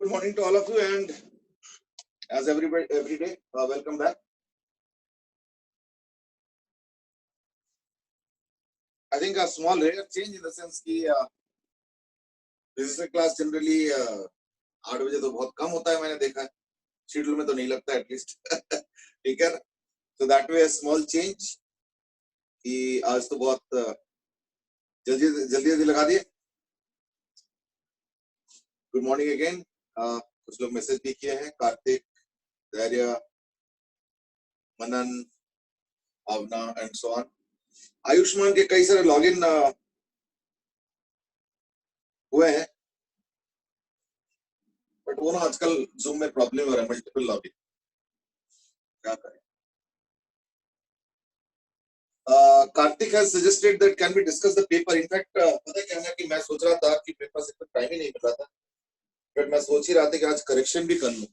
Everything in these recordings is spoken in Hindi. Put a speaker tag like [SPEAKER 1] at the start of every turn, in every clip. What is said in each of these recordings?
[SPEAKER 1] Good morning to all of you, and as every day, welcome back. I think a small rare change in the sense कि फिजिक्स क्लास जनरली 8 बजे तो बहुत कम होता है, मैंने देखा है शेड्यूल में, तो नहीं लगता एटलीस्ट ठीक है। So that way a small change कि आज तो बहुत जल्दी लगा दिए। Good morning again. कुछ लोग मैसेज भी किए हैं, कार्तिक, धैर्य, मनन, भावना एंड सो ऑन। आयुष्मान के कई सारे लॉगिन हुए हैं, बट वो ना आजकल जूम में प्रॉब्लम हो रहा है, मल्टीपल लॉगिन, क्या करें। Kartik has suggested that can be discuss the paper. In fact पता क्या है कि मैं सोच रहा था कि मेरे पास इतना टाइम ही नहीं मिल रहा था, बट मैं सोच ही रहा था कि आज करेक्शन भी कर लूं,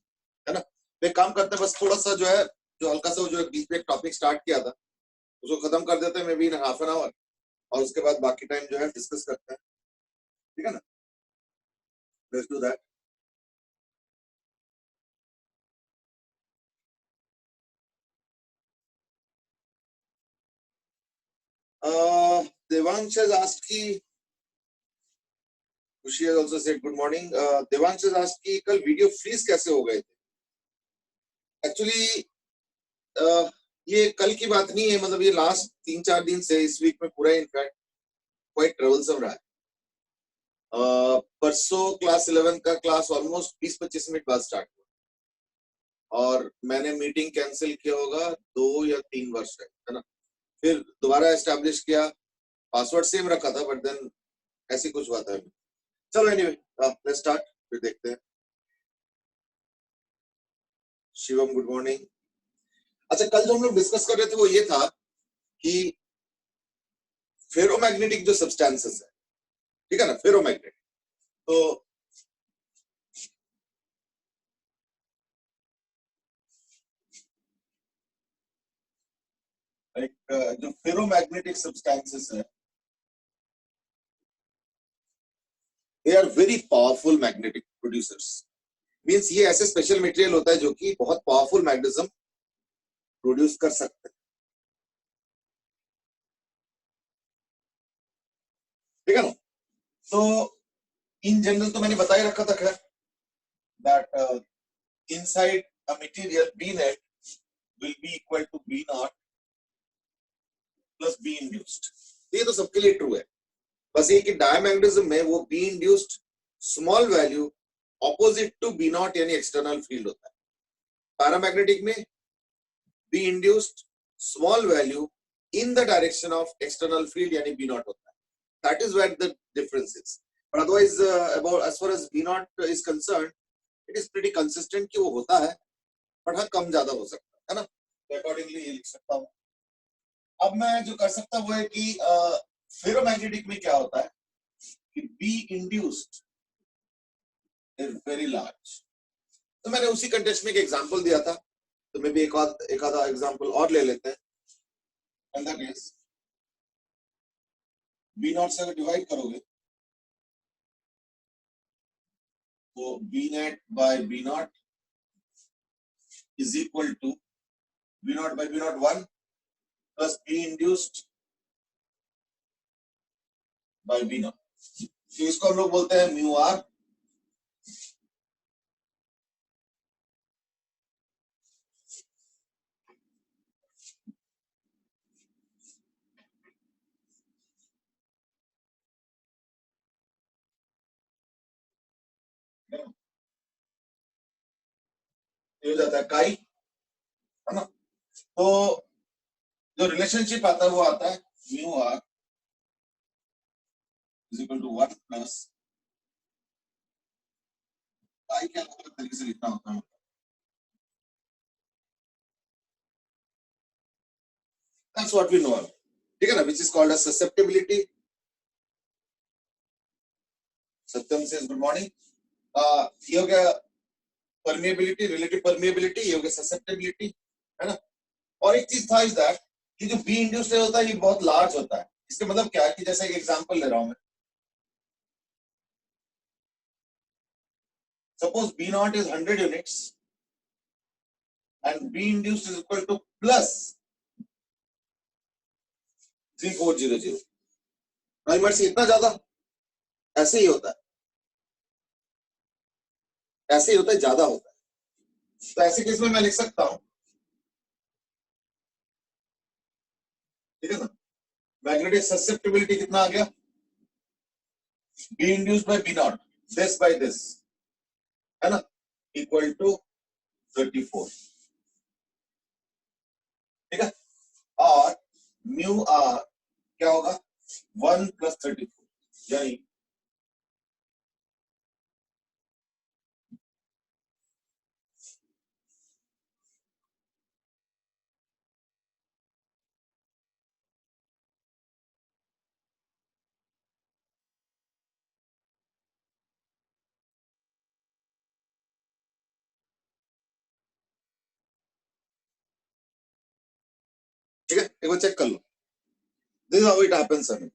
[SPEAKER 1] है ना। एक काम करते हैं, बस थोड़ा सा जो है, जो हल्का सा जो बीच में एक टॉपिक स्टार्ट किया था उसको खत्म कर देते हैं, may be in half an hour, और उसके बाद बाकी टाइम जो है डिस्कस करते हैं, ठीक है ना। Let's do that. Devansh has asked कि खुशी has also said good morning. Devansh has asked कि कल वीडियो फ्रीज कैसे हो गए थे। एक्चुअली ये कल की बात नहीं है, मतलब ये लास्ट 3-4 दिन से, इस वीक में पूरा इनफैक्ट क्वाइट ट्रबलसम रहा है। परसों क्लास 11 का क्लास ऑलमोस्ट 20-25 मिनट बाद स्टार्ट हुआ, और मैंने मीटिंग कैंसिल किया होगा 2 या 3 वर्ष है ना। फिर दोबारा एस्टैब्लिश किया, पासवर्ड सेम रखा था, बट देन ऐसी कुछ हुआ था। चलो एनीवे, लेट्स स्टार्ट, फिर देखते हैं। Shivam good morning. अच्छा, कल जो हम लोग डिस्कस कर रहे थे वो ये था कि फेरोमैग्नेटिक जो सब्सटेंसेस है, ठीक है ना, फेरोमैग्नेटिक, तो जो फेरोमैग्नेटिक सब्सटेंसेस है, they are very powerful magnetic producers. Means ये ऐसे स्पेशल मटेरियल होता है जो कि बहुत पावरफुल मैग्नेटिज्म प्रोड्यूस कर सकते हैं, ठीक है ना। तो इन जनरल तो मैंने बता ही रखा था खैर, that inside a material B net will be equal to B naught plus B induced। ये तो सबके लिए ट्रू है, बस ये कि डायमैग्नेटिज्म में वो B induced small value opposite to B naught यानी एक्सटर्नल फील्ड होता है। पैरामैग्नेटिक में B induced small value in the direction of external field यानी B naught होता है। That is where the difference is. But otherwise, about as far as B naught is concerned, it is pretty consistent कि वो होता है, but हाँ कम ज्यादा हो सकता है ना, तो अकॉर्डिंगली ये लिख सकता हूँ। अब मैं जो कर सकता हूँ वो है कि फेरोमैग्नेटिक में क्या होता है कि be induced is very large. तो मैंने उसी कंटेक्स्ट में एक एग्जांपल दिया था, तो मैं भी एक आधा एग्जांपल और ले लेते हैं। And that is B naught से अगर डिवाइड करोगे तो B net by B naught is equal to B naught by B naught 1 plus B induced by B naught. तो इसको हम लोग बोलते हैं म्यू आर। हो जाता है काई, है ना। तो जो रिलेशनशिप आता है वो आता है mu r is equal to 1 plus chi के अलग अलग तरीके से लिखना होता है, that's what we know, ठीक है ना, which is called as susceptibility। Satyam says good morning। ये हो गया परमिएबिलिटी, रिलेटिव परमिएबिलिटी, ये हो गया ससेप्टिबिलिटी, है ना। और एक चीज था इज दैट कि जो बी इंड्यूस्ड होता है ये बहुत लार्ज होता है। इसका मतलब क्या है कि जैसे एक एग्जांपल ले रहा हूं मैं, Suppose B naught is 100 units and B induced is equal to plus 3400. Primer से इतना ज्यादा, ऐसे ही होता है, ऐसे ही होता है, ज्यादा होता है. तो ऐसे केस में मैं लिख सकता हूं, ठीक है ना, मैग्नेटिक ससेप्टिबिलिटी कितना आ गया, B induced by B naught, this by this, है ना, इक्वल टू 34. ठीक है, और म्यू आर क्या होगा, 1 प्लस 34, यानी ठीक है, एक बार चेक कर लो, this is how it happens. हमें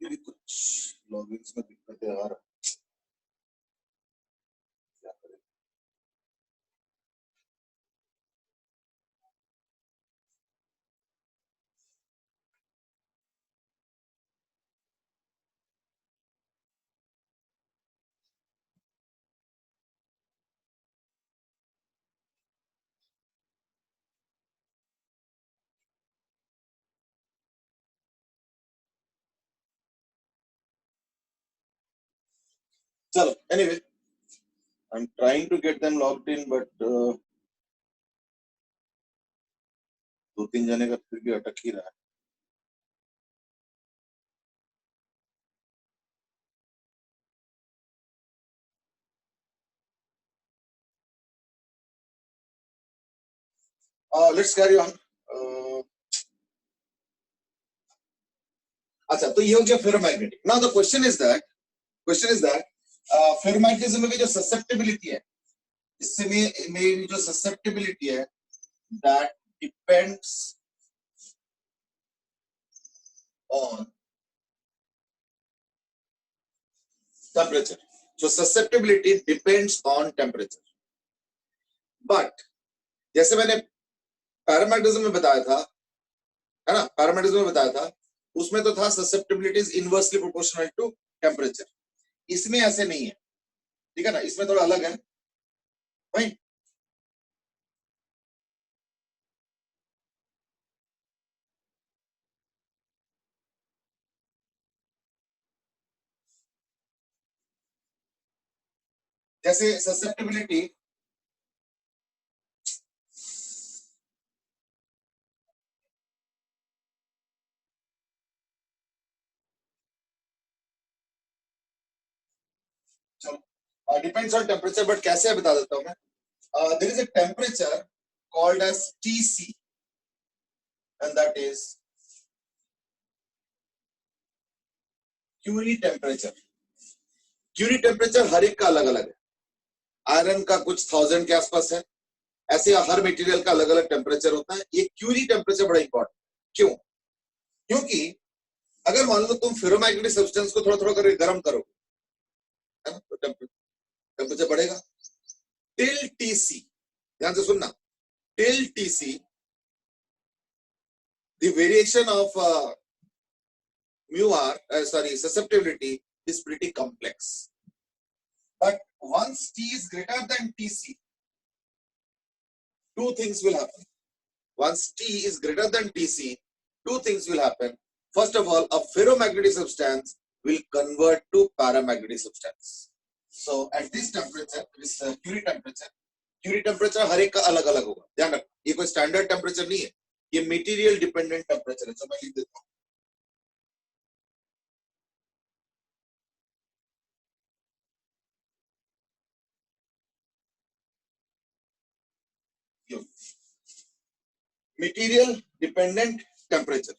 [SPEAKER 1] ये भी कुछ लॉगिन्स में दिक्कतें आ रहा, क्या करें. चलो, anyway I am trying to get them logged in, but 2-3 जने का फिर भी अटक ही रहा है. Let's carry on. अच्छा, तो ये हो गया ferromagnetic. Now the question is that ferromagnetism में जो ससेप्टिबिलिटी है, इससे में जो ससेप्टिबिलिटी है, दैट डिपेंड्स ऑन टेम्परेचर. जो susceptibility depends on temperature. But जैसे मैंने पैरामैग्नेटिज्म में बताया था, है ना, पैरामैग्नेटिज्म में बताया था, उसमें तो था susceptibility is inversely proportional to temperature. इसमें ऐसे नहीं है, ठीक है ना, इसमें थोड़ा अलग है भाई. जैसे ससेप्टिबिलिटी, चलो डिपेंड्स ऑन टेम्परेचर, बट कैसे है बता देता हूं मैं. There is a temperature called as TC, and that is Curie temperature. Curie temperature हर एक का अलग अलग है. आयरन का कुछ 1000 के आसपास है, ऐसे हर मटेरियल का अलग अलग टेम्परेचर होता है. ये क्यूरी टेम्परेचर बड़ा इंपॉर्टेंट. क्यों? क्योंकि अगर मान लो तुम फेरोमैग्नेटिक सब्सटेंस को थोड़ा थोड़ा करके गर्म करोगे, है ना, तो टेम्परेचर बढ़ेगा. टिल TC, ध्यान से सुनना, till TC the variation of mu r susceptibility is pretty complex. But once T is greater than TC, two things will happen. Once T is greater than TC, two things will happen. First of all, a ferromagnetic substance will convert to paramagnetic substance. So at this temperature, this Curie temperature हर एक का अलग अलग होगा. ध्यान रखना, ये कोई स्टैंडर्ड टेम्परेचर नहीं है, ये मटेरियल डिपेंडेंट टेम्परेचर है. तो मैं लिख देता हूँ, material dependent temperature.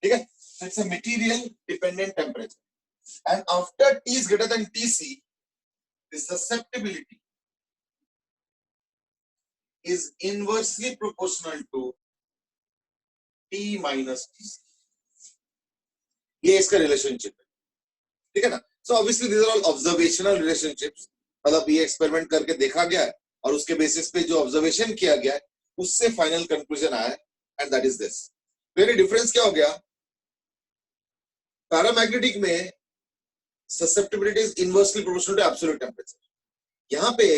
[SPEAKER 1] ठीक है, so it's a material dependent temperature and after T is greater than Tc the susceptibility is inversely proportional to T minus Tc. ये इसका रिलेशनशिप है, ठीक है ना. So obviously these are all observational relationships, मतलब ये एक्सपेरिमेंट करके देखा गया है और उसके बेसिस पे जो ऑब्जर्वेशन किया गया है उससे फाइनल कंक्लूजन आया है and that is this. Very difference क्या हो गया, पैरामैग्नेटिक में susceptibility is inversely proportional to absolute temperature. यहाँ पे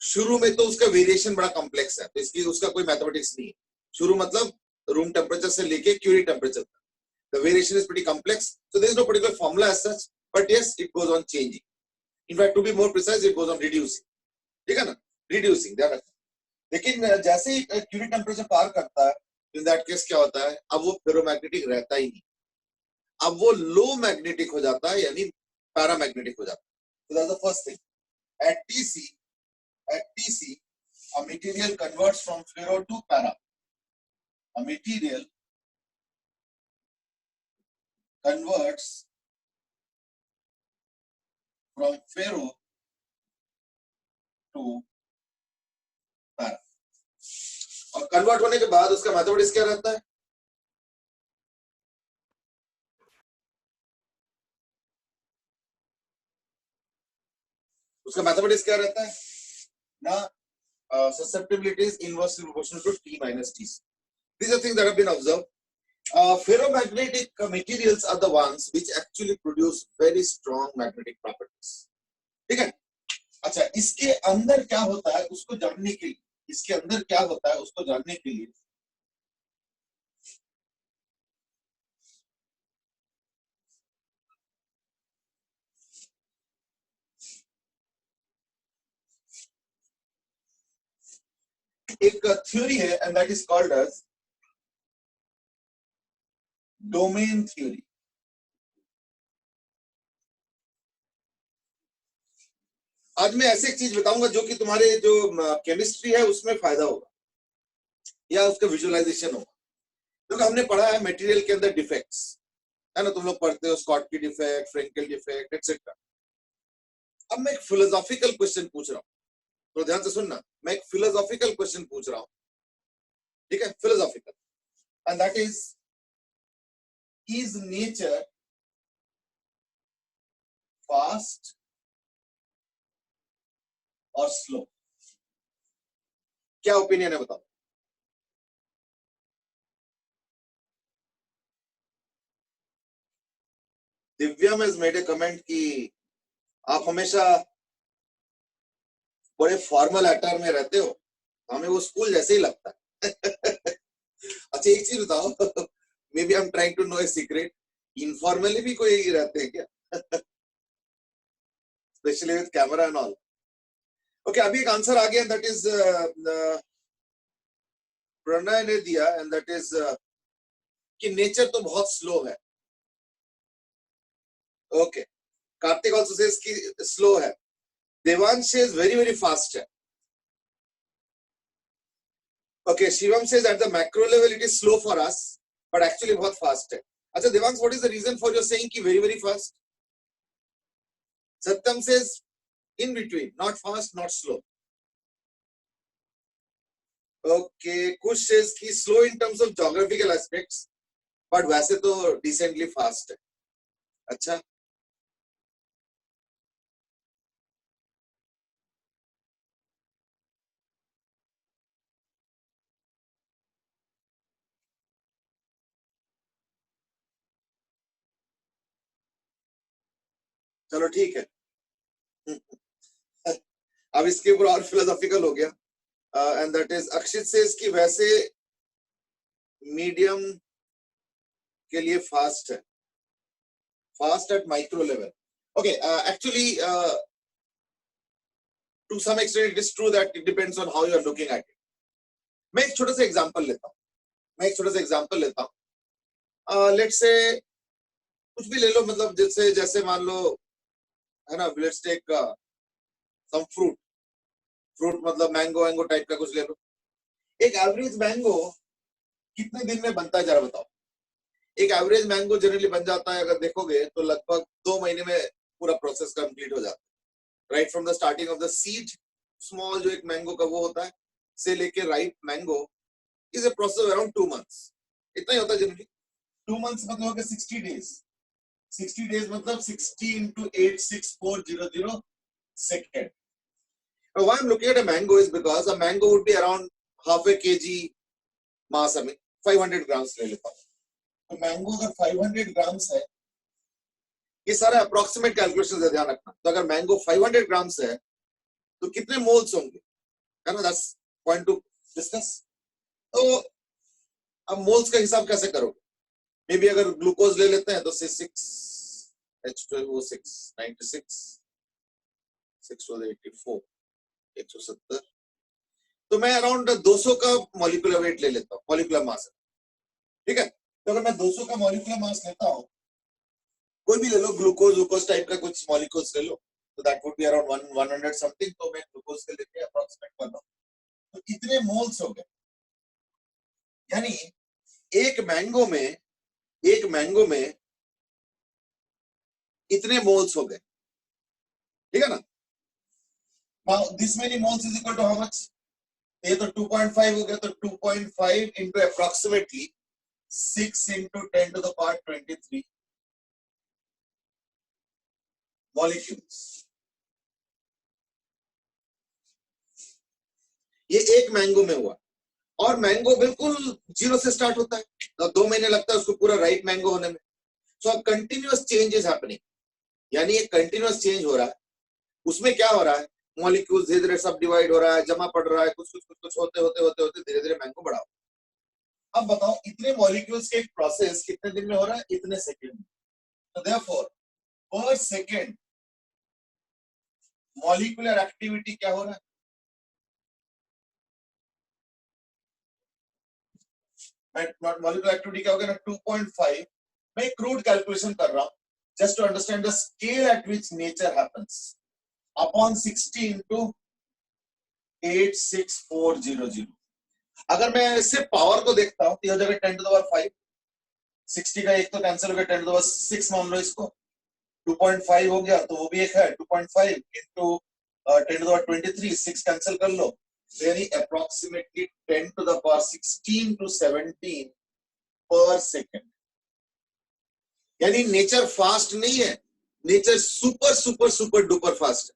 [SPEAKER 1] शुरू में तो उसका वेरिएशन बड़ा कॉम्प्लेक्स है, तो इसकी उसका कोई मैथमेटिक्स नहीं है. शुरू मतलब रूम टेम्परेचर से लेके क्यूरी टेम्परेचर तक. The variation is pretty complex, so there is no particular formula as such, but yes, it goes on changing. In fact, to be more precise, it goes on reducing. ठीक है ना, reducing. ध्यान रखना. लेकिन जैसे ही क्यूरी टेम्परेचर पार करता है, in that case क्या होता है, अब वो फेरोमैग्नेटिक रहता ही नहीं, अब वो लो मैग्नेटिक हो जाता है, यानी पैरामैग्नेटिक हो जाता है. So that's the first thing. At TC, a material converts from ferro to para. A material converts from ferro to para. और कन्वर्ट होने के बाद उसका मैथमेटिक्स क्या रहता है, उसका मैथमेटिक्स क्या रहता है ना, susceptibility is inversely proportional to T minus Tc. These are things that have been observed. Ferromagnetic materials are the ones which actually produce very strong magnetic properties. ठीक है. अच्छा, इसके अंदर क्या होता है उसको जानने के लिए, इसके अंदर क्या होता है उसको जानने के लिए एक थ्योरी है and that is called as domain theory. आज मैं ऐसी एक चीज बताऊंगा जो कि तुम्हारे जो केमिस्ट्री है उसमें फायदा होगा या उसका विजुअलाइजेशन होगा, क्योंकि हमने पढ़ा है मटेरियल के अंदर डिफेक्ट्स, है ना, तुम लोग पढ़ते हो स्कॉटकी डिफेक्ट, फ्रेंकेल डिफेक्ट एटसेट्रा. अब मैं एक फिलोसॉफिकल क्वेश्चन पूछ रहा हूँ, तो ध्यान से सुनना, मैं एक फिलोसॉफिकल क्वेश्चन पूछ रहा हूँ, ठीक है, philosophical, and that is nature fast और स्लो? क्या ओपिनियन है बताओ. दिव्यम हैज मेड ए कमेंट कि आप हमेशा बड़े फॉर्मल अटायर में रहते हो, हमें वो स्कूल जैसे ही लगता है. अच्छा एक चीज बताओ, maybe I am trying to know a secret, informally भी कोई रहते हैं क्या? Specially with camera and all. Okay, अभी एक आंसर आ गया, दैट इज प्रणय ने दिया, एंड दैट इज कि नेचर तो बहुत स्लो है. ओके, कार्तिक आल्सो सेज कि स्लो है. Devansh says very very fast है. Okay, Shivam says at the macro level it is slow for us but actually बहुत फास्ट है. अच्छा Devansh, what is the reason for your saying कि very very fast? Satyam says in between, not fast not slow. Okay, kush says ki slow in terms of geographical aspects but वैसे तो decently fast है. अच्छा, चलो ठीक है. अब इसके ऊपर और फिलोसॉफिकल हो गया, and that is Akshit says कि वैसे मीडियम के लिए फास्ट है, fast at micro level. Okay, actually to some extent it is true that it depends on how you are looking at it. मैं एक छोटा सा एग्जांपल लेता हूं, लेट्स से कुछ भी ले लो, मतलब जैसे जैसे मान लो, है ना, लेट्स टेक सम फ्रूट मतलब मैंगो टाइप का कुछ ले लो. एक एवरेज मैंगो कितने दिन में बनता है जरा बताओ. एक एवरेज मैंगो जनरली बन जाता है, अगर देखोगे तो लगभग 2 महीने में पूरा प्रोसेस कंप्लीट हो जाता है। Right from the starting of the seed, small जो एक मैंगो का वो होता है, से लेके ripe mango is a process around 2 months, इतना ही होता है जनरली। 2 मंथ्स मतलब हो गया 60 डेज। 60 डेज मतलब 60 into 86400 second. Now, why I'm looking at a mango is because a mango would be around half a kg mass, I mean 500 grams ले लेता हूँ। तो मैंगो अगर 500 ग्राम्स है, ये सारा अप्रोक्सीमेट कैलकुलेशन है, ध्यान रखना। तो अगर मैंगो 500 ग्राम्स है तो कितने मोल्स होंगे, है ना, दैट्स पॉइंट टू डिस्कस। तो अब मोल्स का हिसाब कैसे करोगे? मे बी अगर ग्लूकोज ले लेते हैं तो 6H12O6 96 684 170, तो मैं अराउंड 200 का मॉलिक्यूलर वेट ले लेता हूँ, मॉलिक्यूलर मास, ठीक है। तो अगर मैं 200 का मॉलिक्यूलर मास लेता हूँ, कोई भी ले लो, ग्लूकोज टाइप का कुछ मॉलिक्यूल्स ले लो, तो that would be around 100 something. तो मैं ग्लूकोज के लेके अप्रोक्सीमेट कर रहा हूँ, तो कितने मोल्स हो गए, यानी एक मैंगो में इतने मोल्स हो गए, ठीक है ना। Now this many moles is equal to how much? ये तो 2.5 हो गया, तो 2.5 into approximately 6 into 10 to the power 23 molecules। ये एक मैंगो में हुआ, और मैंगो बिल्कुल जीरो से स्टार्ट होता है, तो 2 महीने लगता है उसको पूरा राइट मैंगो होने में। सो अब कंटिन्यूअस चेंज इज हैपनिंग, यानी एक कंटिन्यूअस चेंज हो रहा है। उसमें क्या हो रहा है, मॉलिक्यूल्स धीरे धीरे सब डिवाइड हो रहा है, जमा पड़ रहा है, कुछ होते होते होते होते धीरे धीरे मैंगो बड़ा हो। अब बताओ, इतने मॉलिक्यूल्स के एक प्रोसेस कितने दिन में हो रहा है? इतने सेकेंड में। तो देयरफॉर पर सेकेंड मॉलिक्यूलर एक्टिविटी क्या हो रहा है? मॉलिक्यूलर एक्टिविटी क्या हो गया ना, 2.5। मैं क्रूड कैलकुलेशन कर रहा हूं, just to understand the scale at which nature happens, upon 60 into 86400। अगर मैं सिर्फ पावर को देखता हूं, तो हो जाएगा 10 to the power 5। 60 का एक तो कैंसिल हो गया, 10 to the power 6 मान लो इसको, 2.5 हो गया, तो वो भी एक है, 2.5 into 10 to the power 23, 6 cancel कर लो, यानी approximately 10 to the power 16 to 17 पर सेकेंड। यानी नेचर फास्ट नहीं है, nature super super super duper fast है।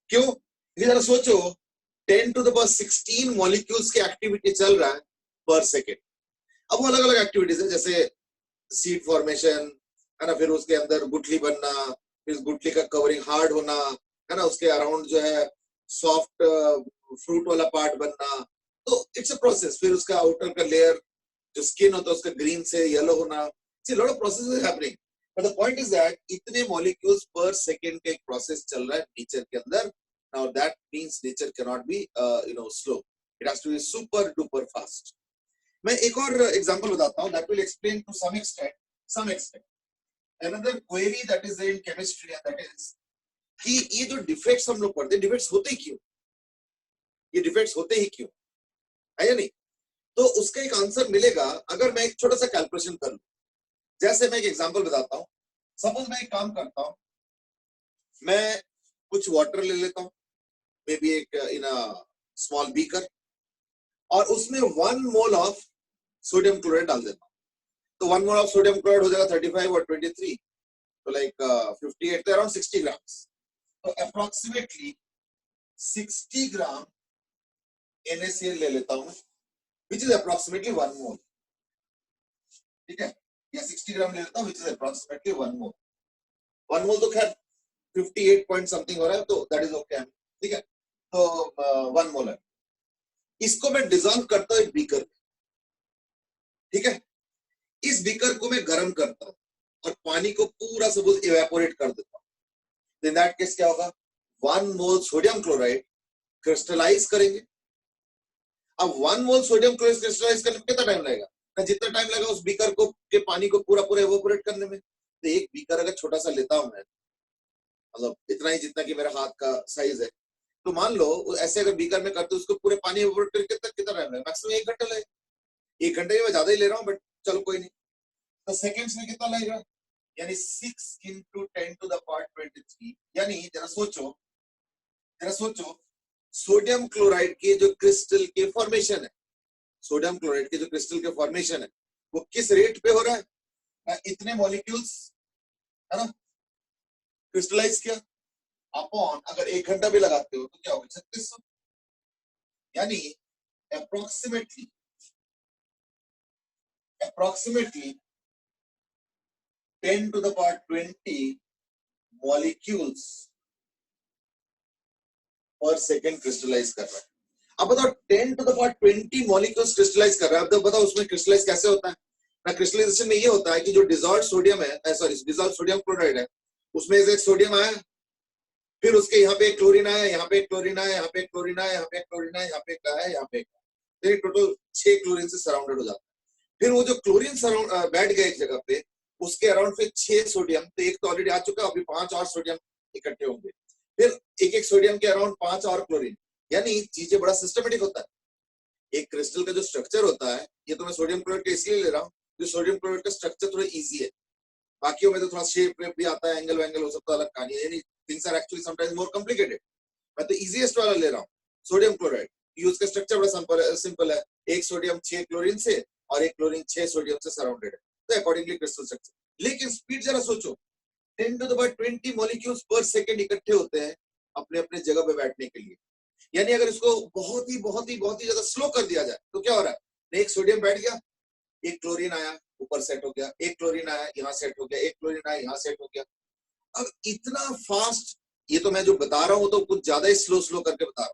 [SPEAKER 1] क्यों? जरा सोचो, 10 to the power 16 मॉलिक्यूल्स की एक्टिविटी चल रहा है पर सेकेंड। अब वो अलग अलग एक्टिविटीज है, जैसे सीड फॉर्मेशन, है ना, फिर उसके अंदर गुठली बनना, फिर गुठली का कवरिंग हार्ड होना, है ना, उसके अराउंड जो है सॉफ्ट फ्रूट वाला पार्ट बनना, तो इट्स अ प्रोसेस। फिर उसका आउटर का लेयर जो स्किन होता है उसका ग्रीन से येलो होना, see lot of process is happening. But the point is that इतने मॉलिक्यूल्स पर सेकेंड का एक प्रोसेस चल रहा है नेचर के अंदर। Now that means nature can not be slow, it has to be super duper fast. मैं एक और एग्जांपल बताता हूं, that will explain to some extent another query that is there in chemistry, and that is कि ये जो डिफेक्ट्स हम लोग पढ़ते हैं, डिफेक्ट्स होते क्यों, ये डिफेक्ट्स होते ही क्यों, है या नहीं? तो उसका एक आंसर मिलेगा अगर मैं एक छोटा सा कैलकुलेशन कर लूं। जैसे मैं एक एग्जांपल बताता हूं, सपोज मैं एक काम करता हूं, मैं कुछ वाटर ले लेता हूं, मे बी एक इन अ स्मॉल बीकर, और उसमें 1 मोल ऑफ सोडियम क्लोराइड डाल देता हूं। तो 1 मोल ऑफ सोडियम क्लोराइड हो जाएगा 35 और 23, तो लाइक 58, तो अराउंड 60 ग्राम्स। तो अप्रोक्सीमेटली 60 ग्राम NaCl ले लेता हूं, which is approximately 1 मोल, ठीक है, या 60 ग्राम ले लेता हूं, which is approximately 1 मोल। 1 मोल तो खैर 58 पॉइंट समथिंग हो रहा है, तो दैट इज ओके, ठीक है। तो 1 मोल है, इसको मैं डिसॉल्व करता हूं एक बीकर में, ठीक है। इस बीकर को मैं गर्म करता हूं और पानी को पूरा सपोज इवेपोरेट कर देता हूं। इन दैट केस क्या होगा, 1 मोल सोडियम क्लोराइड क्रिस्टलाइज करेंगे। अब 1 मोल सोडियम क्लोराइड क्रिस्टलाइज करने में कितना टाइम लगेगा? जितना टाइम लगा उस बीकर को के पानी को पूरा पूरा इवेपोरेट करने में। तो एक बीकर अगर छोटा सा लेता हूं मैं, मतलब इतना ही जितना कि मेरा हाथ का साइज है, तो मान लो ऐसे अगर बीकर में करते उसको पूरे पानी इवेपोरेट करके कितना टाइम लगेगा? मैक्सिमम 1 घंटा लगेगा। 1 घंटे में मैं ज्यादा ही ले रहा हूँ, बट चलो कोई नहीं। तो सेकेंड्स में कितना लगेगा, यानी 6 into 10 to the power 23, यानी जरा सोचो सोडियम क्लोराइड के जो क्रिस्टल के फॉर्मेशन है, सोडियम क्लोराइड के जो क्रिस्टल के फॉर्मेशन है वो किस रेट पे हो रहा है, इतने मॉलिक्यूल्स है ना क्रिस्टलाइज किया अपॉन, अगर 1 घंटा भी लगाते हो तो क्या होगा 3600, यानी approximately 10 to the power 20 molecules per second crystallise कर रहा है। अब बताओ 10 to the power 20 molecules crystallise कर रहा है। अब बताओ उसमें क्रिस्टलाइज कैसे होता है ना, क्रिस्टलाइजेशन में ये होता है कि जो डिसॉल्व्ड सोडियम है, सॉरी डिसॉल्व्ड सोडियम क्लोराइड है, उसमें से एक सोडियम आया, फिर उसके यहाँ पे एक क्लोरीन आया, यहाँ पे एक क्लोरीन आया, यहाँ पे एक क्लोरीन आया, यहाँ पे एक क्लोरीन आया, यहाँ पे एक आया, यहाँ पे एक, तो टोटल 6 क्लोरीन से सराउंडेड हो जाता है। फिर वो जो क्लोरीन बैठ गए एक जगह पे, उसके अराउंड फिर 6 सोडियम, तो एक तो ऑलरेडी आ चुका, अभी 5 और सोडियम इकट्ठे होंगे, फिर एक एक सोडियम के अराउंड 5 और क्लोरीन, यानी चीजें बड़ा सिस्टमेटिक होता है। एक क्रिस्टल का जो स्ट्रक्चर होता है, ये तो मैं सोडियम क्लोराइड का इसलिए ले रहा हूँ, जो सोडियम क्लोराइड का स्ट्रक्चर थोड़ा इजी है, बाकियों में तो थोड़ा शेप भी आता है, एंगल वैंगल हो सकता है, अलग कहानी है, यानी things are actually sometimes more complicated. मैं तो इजीएस्ट वाला ले रहा हूँ, सोडियम क्लोराइड, यूज का स्ट्रक्चर बड़ा सिंपल है, एक सोडियम 6 क्लोरीन से और एक क्लोरीन 6 सोडियम से सराउंडेड है, तो अकॉर्डिंगली क्रिस्टल स्ट्रक्चर। लेकिन स्पीड जरा सोचो, 10 to the power 20 मॉलिक्यूल्स पर सेकंड इकट्ठे होते हैं अपने अपने जगह पे बैठने के लिए, यानी अगर इसको बहुत ही ज्यादा स्लो कर दिया जाए तो क्या हो रहा है, एक सोडियम बैठ गया, एक क्लोरीन आया ऊपर सेट हो गया, एक क्लोरीन आया यहाँ सेट हो गया, एक क्लोरीन आया यहाँ सेट हो गया। अब इतना फास्ट, ये तो मैं जो बता रहा हूँ तो कुछ ज्यादा ही स्लो करके बता रहा हूँ,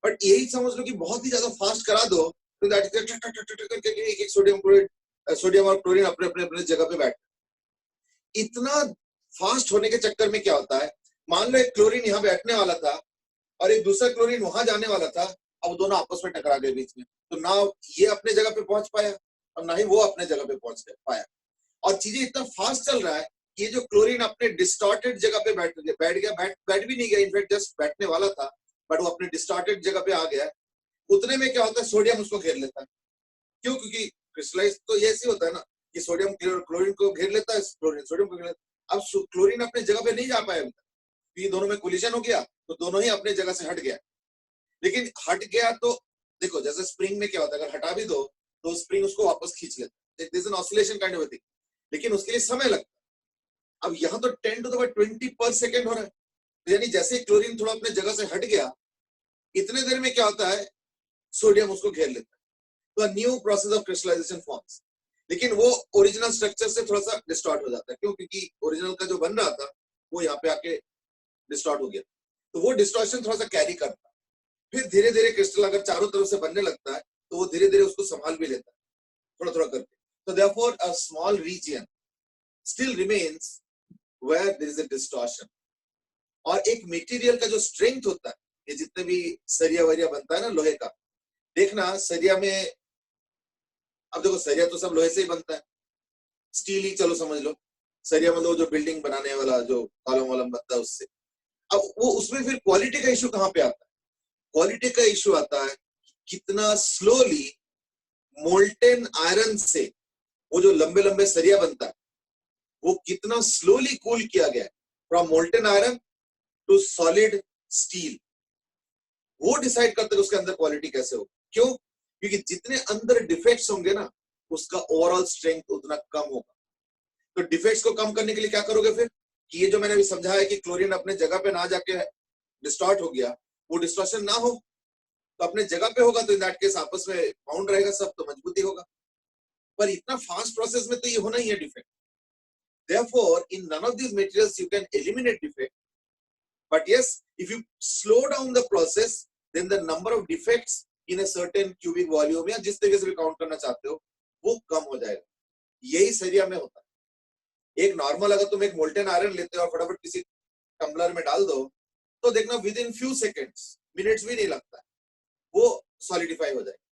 [SPEAKER 1] बट यही समझ लो कि बहुत ही ज्यादा फास्ट करा दो तो एक एक सोडियम और क्लोरीन अपने अपने अपने जगह पे बैठ। इतना फास्ट होने के चक्कर में क्या होता है, मान लो एक क्लोरीन यहाँ बैठने वाला था और एक दूसरा क्लोरीन वहां जाने वाला था, अब दोनों आपस में टकरा गए बीच में, तो ना ये अपने जगह पे पहुंच पाया और ना ही वो अपने जगह पे पहुंच पाया, और चीजें इतना फास्ट चल रहा है कि ये जो क्लोरीन अपने डिस्टॉर्टेड जगह पे बैठ भी नहीं गया, इनफैक्ट जस्ट बैठने वाला था बट वो अपने डिस्टॉर्टेड जगह पे आ गया। उतने में क्या होता है, सोडियम उसको घेर लेता है। क्यों? क्योंकि क्रिस्टलाइज तो ये ऐसे होता है ना कि सोडियम क्लोरीन को घेर लेता है, क्लोरीन सोडियम को घेर लेता है। अब क्लोरीन अपने जगह पे नहीं जा पाया, ये दोनों में कोलिजन हो गया तो दोनों ही अपने जगह से हट गया। लेकिन हट गया तो देखो, जैसे स्प्रिंग में क्या होता है, अगर हटा भी दो तो स्प्रिंग उसको वापस खींच लेता है, an oscillation kind of thing, लेकिन उसके लिए समय लगता है। अब यहाँ तो 10 to the power 20 पर सेकेंड हो रहा है, तो यानी जैसे ही क्लोरीन थोड़ा अपने जगह से हट गया, इतने देर में क्या होता है, सोडियम उसको घेर लेता है, तो new process of crystallization forms. लेकिन वो ओरिजिनल स्ट्रक्चर से थोड़ा सा डिस्टॉर्ट हो जाता है, क्यों? क्योंकि ओरिजिनल का जो बन रहा था वो यहाँ पे आके डिस्टॉर्ट हो गया, तो वो डिस्टॉर्शन थोड़ा सा कैरी करता है। फिर धीरे धीरे क्रिस्टल अगर चारों तरफ से बनने लगता है तो वो धीरे धीरे उसको संभाल भी लेता है थोड़ा थोड़ा करके। तो therefore a small region still remains where there is a distortion. और एक मटेरियल का जो स्ट्रेंथ होता है, ये जितने भी सरिया वरिया बनता है ना लोहे का, देखना सरिया में, अब देखो सरिया तो सब लोहे से ही बनता है, स्टील ही चलो समझ लो, सरिया मतलब जो बिल्डिंग बनाने वाला जो कॉलम वॉलम बनता है उससे। अब वो उसमें फिर क्वालिटी का इशू कहाँ पे आता है, क्वालिटी का इशू आता है कितना स्लोली मोल्टेन आयरन से वो जो लंबे लंबे सरिया बनता है वो कितना स्लोली कूल किया गया है from molten iron to solid steel, वो डिसाइड करते हैं उसके अंदर क्वालिटी कैसे हो। क्यों? क्योंकि जितने अंदर डिफेक्ट्स होंगे ना उसका ओवरऑल स्ट्रेंथ उतना कम होगा। तो डिफेक्ट्स को कम करने के लिए क्या करोगे फिर, कि ये जो मैंने अभी समझाया कि क्लोरीन अपने जगह पे ना जाके डिस्टॉर्ट हो गया, वो डिस्टॉर्शन ना हो तो अपने जगह पे होगा, तो इन दैट केस आपस में बाउंड रहेगा सब, तो मजबूती होगा। पर इतना फास्ट प्रोसेस में तो ये होना ही है defect. Therefore, in none of these materials you can eliminate defect. But yes, if you slow down the process, then the number of defects in a certain cubic volume या जिस तरीके से भी काउंट करना चाहते हो वो कम हो जाएगा। यही सरिया में होता है। एक नॉर्मल अगर तुम एक मोल्टेन आयरन लेते हो और फटाफट किसी टम्बलर में डाल दो तो देखना with in few seconds, minutes भी नहीं लगता है, वो सॉलिडिफाई हो जाएगा।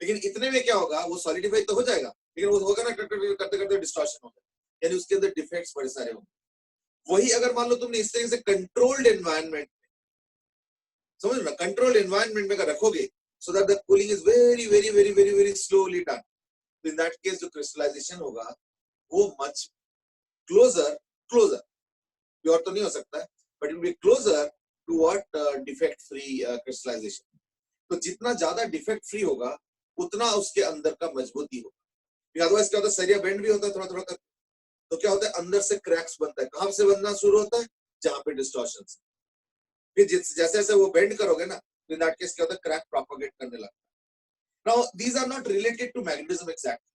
[SPEAKER 1] लेकिन इतने में क्या होगा, वो सॉलिडिफाई तो हो जाएगा लेकिन वो होगा ना करते करते डिस्टॉर्शन होगा, यानी उसके अंदर डिफेक्ट्स बड़े सारे होंगे। वही अगर मान लो तुमने इस तरीके से कंट्रोल्ड एनवायरनमेंट में, समझ लो, कंट्रोल्ड एनवायरनमेंट में अगर रखोगे so that the cooling is very very very very very slowly done, तो इन दैट केस जो क्रिस्टलाइजेशन होगा वो मच क्लोजर प्योर तो नहीं हो सकता है, but it will be closer to what defect free crystallization. तो जितना ज्यादा डिफेक्ट फ्री होगा उतना उसके अंदर का मजबूती होगा। अदरवाइज क्या होता है, सरिया बेंड भी होता है थोड़ा थोड़ा कर, तो क्या होता है अंदर से क्रैक्स बनता है। कहां से बनना शुरू होता है, जहां पे डिस्टॉर्शन। फिर जैसे जैसे वो बेंड करोगे ना, इन दैट केस क्या होता है क्रैक प्रोपेगेट करने लगता है। Now these are not related to magnetism exactly,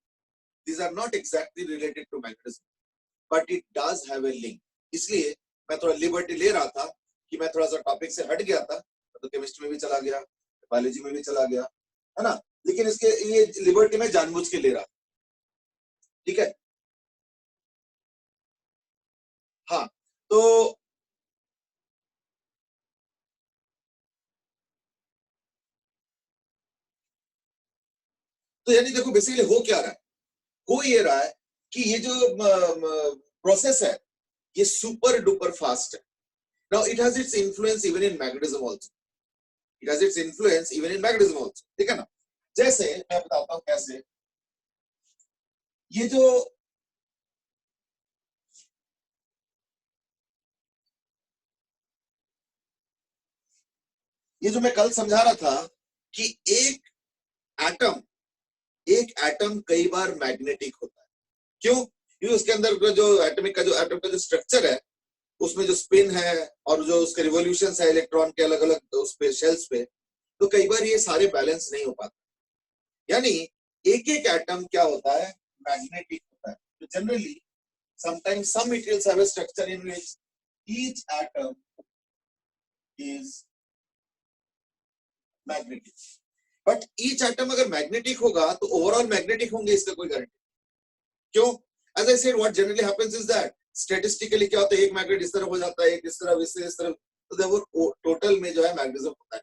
[SPEAKER 1] these are not exactly related to magnetism, but it does have a link. इसलिए मैं थोड़ा लिबर्टी ले रहा था कि मैं थोड़ा सा टॉपिक से हट गया था, तो केमिस्ट्री में भी चला गया, बायोलॉजी में भी चला गया, है ना, लेकिन इसके ये लिबर्टी में जानबूझ के ले रहा, ठीक है। हाँ, तो यानी देखो बेसिकली हो क्या रहा है, हो ये रहा है कि ये जो प्रोसेस है ये सुपर डुपर फास्ट है। Now it has its influence even in magnetism also, it has its influence even in magnetism also, ठीक है ना। जैसे मैं बताता हूं कैसे, ये जो मैं कल समझा रहा था कि एटम एक एटम कई बार मैग्नेटिक होता है। क्यों? क्योंकि उसके अंदर जो एटमिक का जो एटम का जो स्ट्रक्चर है, उसमें जो स्पिन है और जो उसके रिवोल्यूशन है इलेक्ट्रॉन के अलग अलग उस पे शेल्स पे, तो कई बार ये सारे बैलेंस नहीं हो पाते। यानी एक एक एटम क्या होता है, मैग्नेटिक होता है। तो generally sometimes some materials have a structure in which each atom is magnetic, but each atom अगर मैग्नेटिक होगा तो ओवरऑल मैग्नेटिक होंगे, इसका कोई गारंटी क्यों? As I said, what generally happens is that statistically क्या होता है, एक मैग्नेट इस तरफ हो जाता है, एक इस तरफ, इस तरफ, तो देखो टोटल में जो है मैग्नेटिज्म होता नहीं,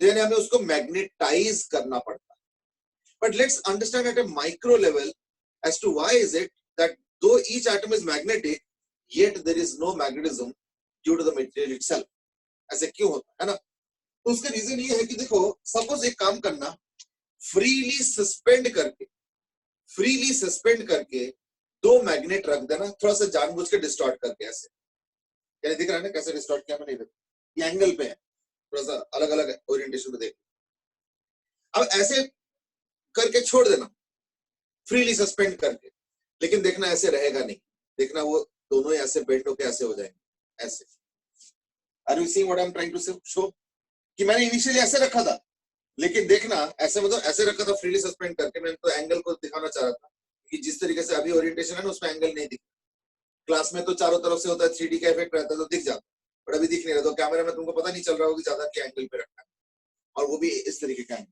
[SPEAKER 1] तो यानी हमें उसको मैग्नेटाइज करना पड़ता है। But let's understand at a micro level as to why is it that though each atom is magnetic, yet there is no magnetism due to the material itself. ऐसे क्यों होता है ना? तो उसका रीजन ये है कि देखो, सपोज एक काम करना, फ्रीली सस्पेंड करके दो मैग्नेट रख देना, थोड़ा सा जानबूझ के डिस्टॉर्ट करके, ऐसे यानी दिख रहा है ना कैसे डिस्टॉर्ट किया मैंने, ये एंगल पे है, थोड़ा सा अलग अलग ओरिएंटेशन में देख। अब ऐसे करके छोड़ देना, फ्रीली सस्पेंड करके, लेकिन देखना ऐसे रहेगा नहीं, देखना वो दोनों ऐसे बेंड होके ऐसे हो जाएंगे, ऐसे। Are you seeing what I am trying to show? कि मैंने इनिशियली ऐसे रखा था, लेकिन देखना ऐसे, मतलब ऐसे रखा था फ्रीली सस्पेंड करके, मैं तो एंगल को दिखाना चाह रहा था कि जिस तरीके से अभी ओरिएंटेशन है ना उसमें एंगल नहीं दिखता। क्लास में तो चारों तरफ से होता है, 3D का इफेक्ट रहता है तो दिख जाता, बट अभी दिख नहीं रहा, तो कैमरा में तुमको पता नहीं चल रहा होगा ज्यादा कि एंगल पे रखा है, और वो भी इस तरीके का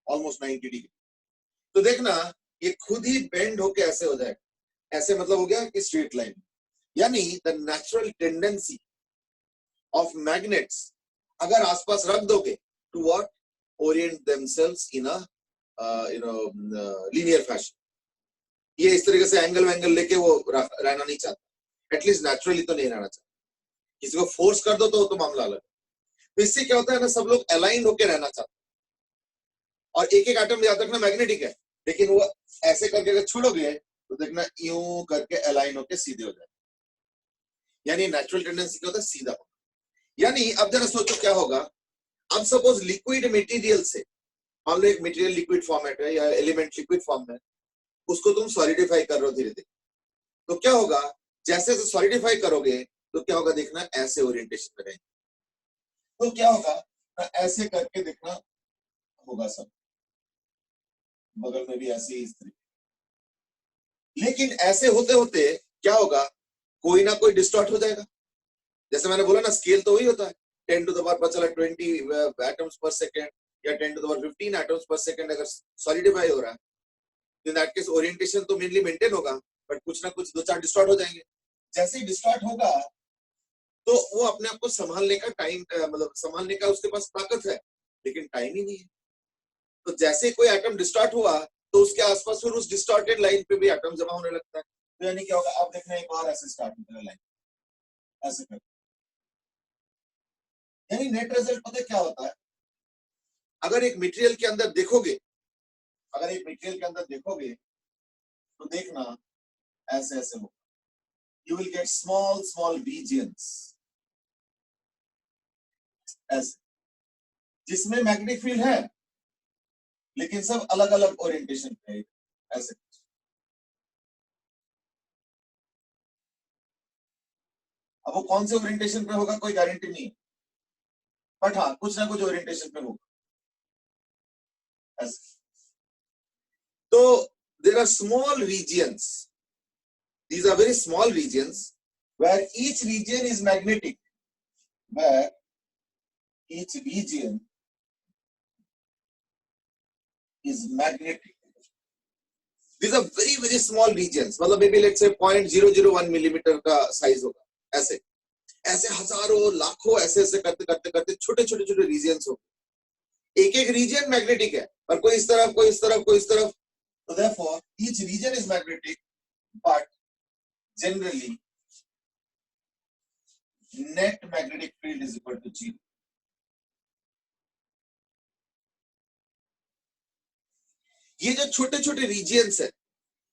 [SPEAKER 1] ऑलमोस्ट 90 डिग्री। तो देखना ये खुद ही बेंड होके ऐसे हो जाएगा, ऐसे मतलब हो गया कि स्ट्रेट लाइन। यानी the natural tendency of magnets अगर आसपास रख दोगे to what, orient themselves in a linear fashion. ये इस तरीके से एंगल लेके वो रहना नहीं चाहता, एटलीस्ट नेचुरली तो नहीं रहना चाहता। किसी को फोर्स कर दो तो मामला अलग। तो इससे क्या होता है ना, सब लोग अलाइंड होके रहना चाहते हैं, और एक एक एटम याद रखना मैग्नेटिक है, लेकिन वो ऐसे करके अगर छोड़ोगे तो देखना यूं करके अलाइन होके सीधे हो जाए। यानी नेचुरल टेंडेंसी क्या होता है, सीधा होगा। यानी अब जरा सोचो क्या होगा, अब सपोज लिक्विड मटेरियल से, मान लो एक मटेरियल लिक्विड फॉर्मेट है या एलिमेंट लिक्विड फॉर्म में, उसको तुम सॉलिडिफाई कर रहे हो धीरे धीरे, तो क्या होगा, जैसे जैसे सॉलिडिफाई करोगे तो क्या होगा, देखना ऐसे ओरिएंटेशन में रहेंगे, तो क्या होगा ऐसे करके देखना होगा, सब बगल में भी ऐसे ही इस तरीके। लेकिन ऐसे होते होते क्या होगा, कोई ना कोई डिस्टॉर्ट हो जाएगा। जैसे मैंने बोला ना, स्केल तो वही होता है, 10 टू द पावर पता चला 20 एटम्स पर सेकंड या 10 टू द पावर 15 एटम्स पर सेकंड अगर सॉलिडिफाई हो रहा है, तो इन दैट केस ओरिएंटेशन तो मेनली मेंटेन होगा, बट कुछ ना कुछ दो चार डिस्टॉर्ट हो जाएंगे। जैसे ही डिस्टॉर्ट होगा तो वो अपने आप को संभालने का टाइम, मतलब संभालने का उसके पास ताकत है, लेकिन टाइम ही नहीं है। तो जैसे कोई एटम डिस्टॉर्ट हुआ तो उसके आसपास फिर उस डिस्टॉर्टेड लाइन पे भी एटम जमा होने लगता है, तो यानी क्या होगा, अब देखना एक और ऐसे स्टार्ट होता है लाइन, ऐसे कर, यानी नेट रिजल्ट पता है क्या होता है, अगर एक मटेरियल के अंदर देखोगे, तो देखना ऐसे ऐसे होगा, you will get small regions ऐसे, जिसमें मैग्नेटिक फील्ड है लेकिन सब अलग अलग ओरिएंटेशन पे है ऐसे। अब वो कौन से ओरिएंटेशन पे होगा कोई गारंटी नहीं है, बट हाँ कुछ ना कुछ ओरिएंटेशन पे होगा ऐसे। तो there are small regions, these are very small regions where each region is magnetic, where each region is magnetic. These are very small regions, मतलब maybe let's say 0.001 मिलीमीटर का साइज होगा ऐसे, ऐसे हजारों लाखों ऐसे ऐसे करते करते करते छोटे छोटे छोटे रीजन्स हो, एक एक रीजन मैग्नेटिक है, पर कोई इस तरफ कोई इस तरफ कोई इस तरफ। So therefore each region is magnetic, but generally net magnetic field is equal to 0. ये जो छोटे छोटे रीजन्स है,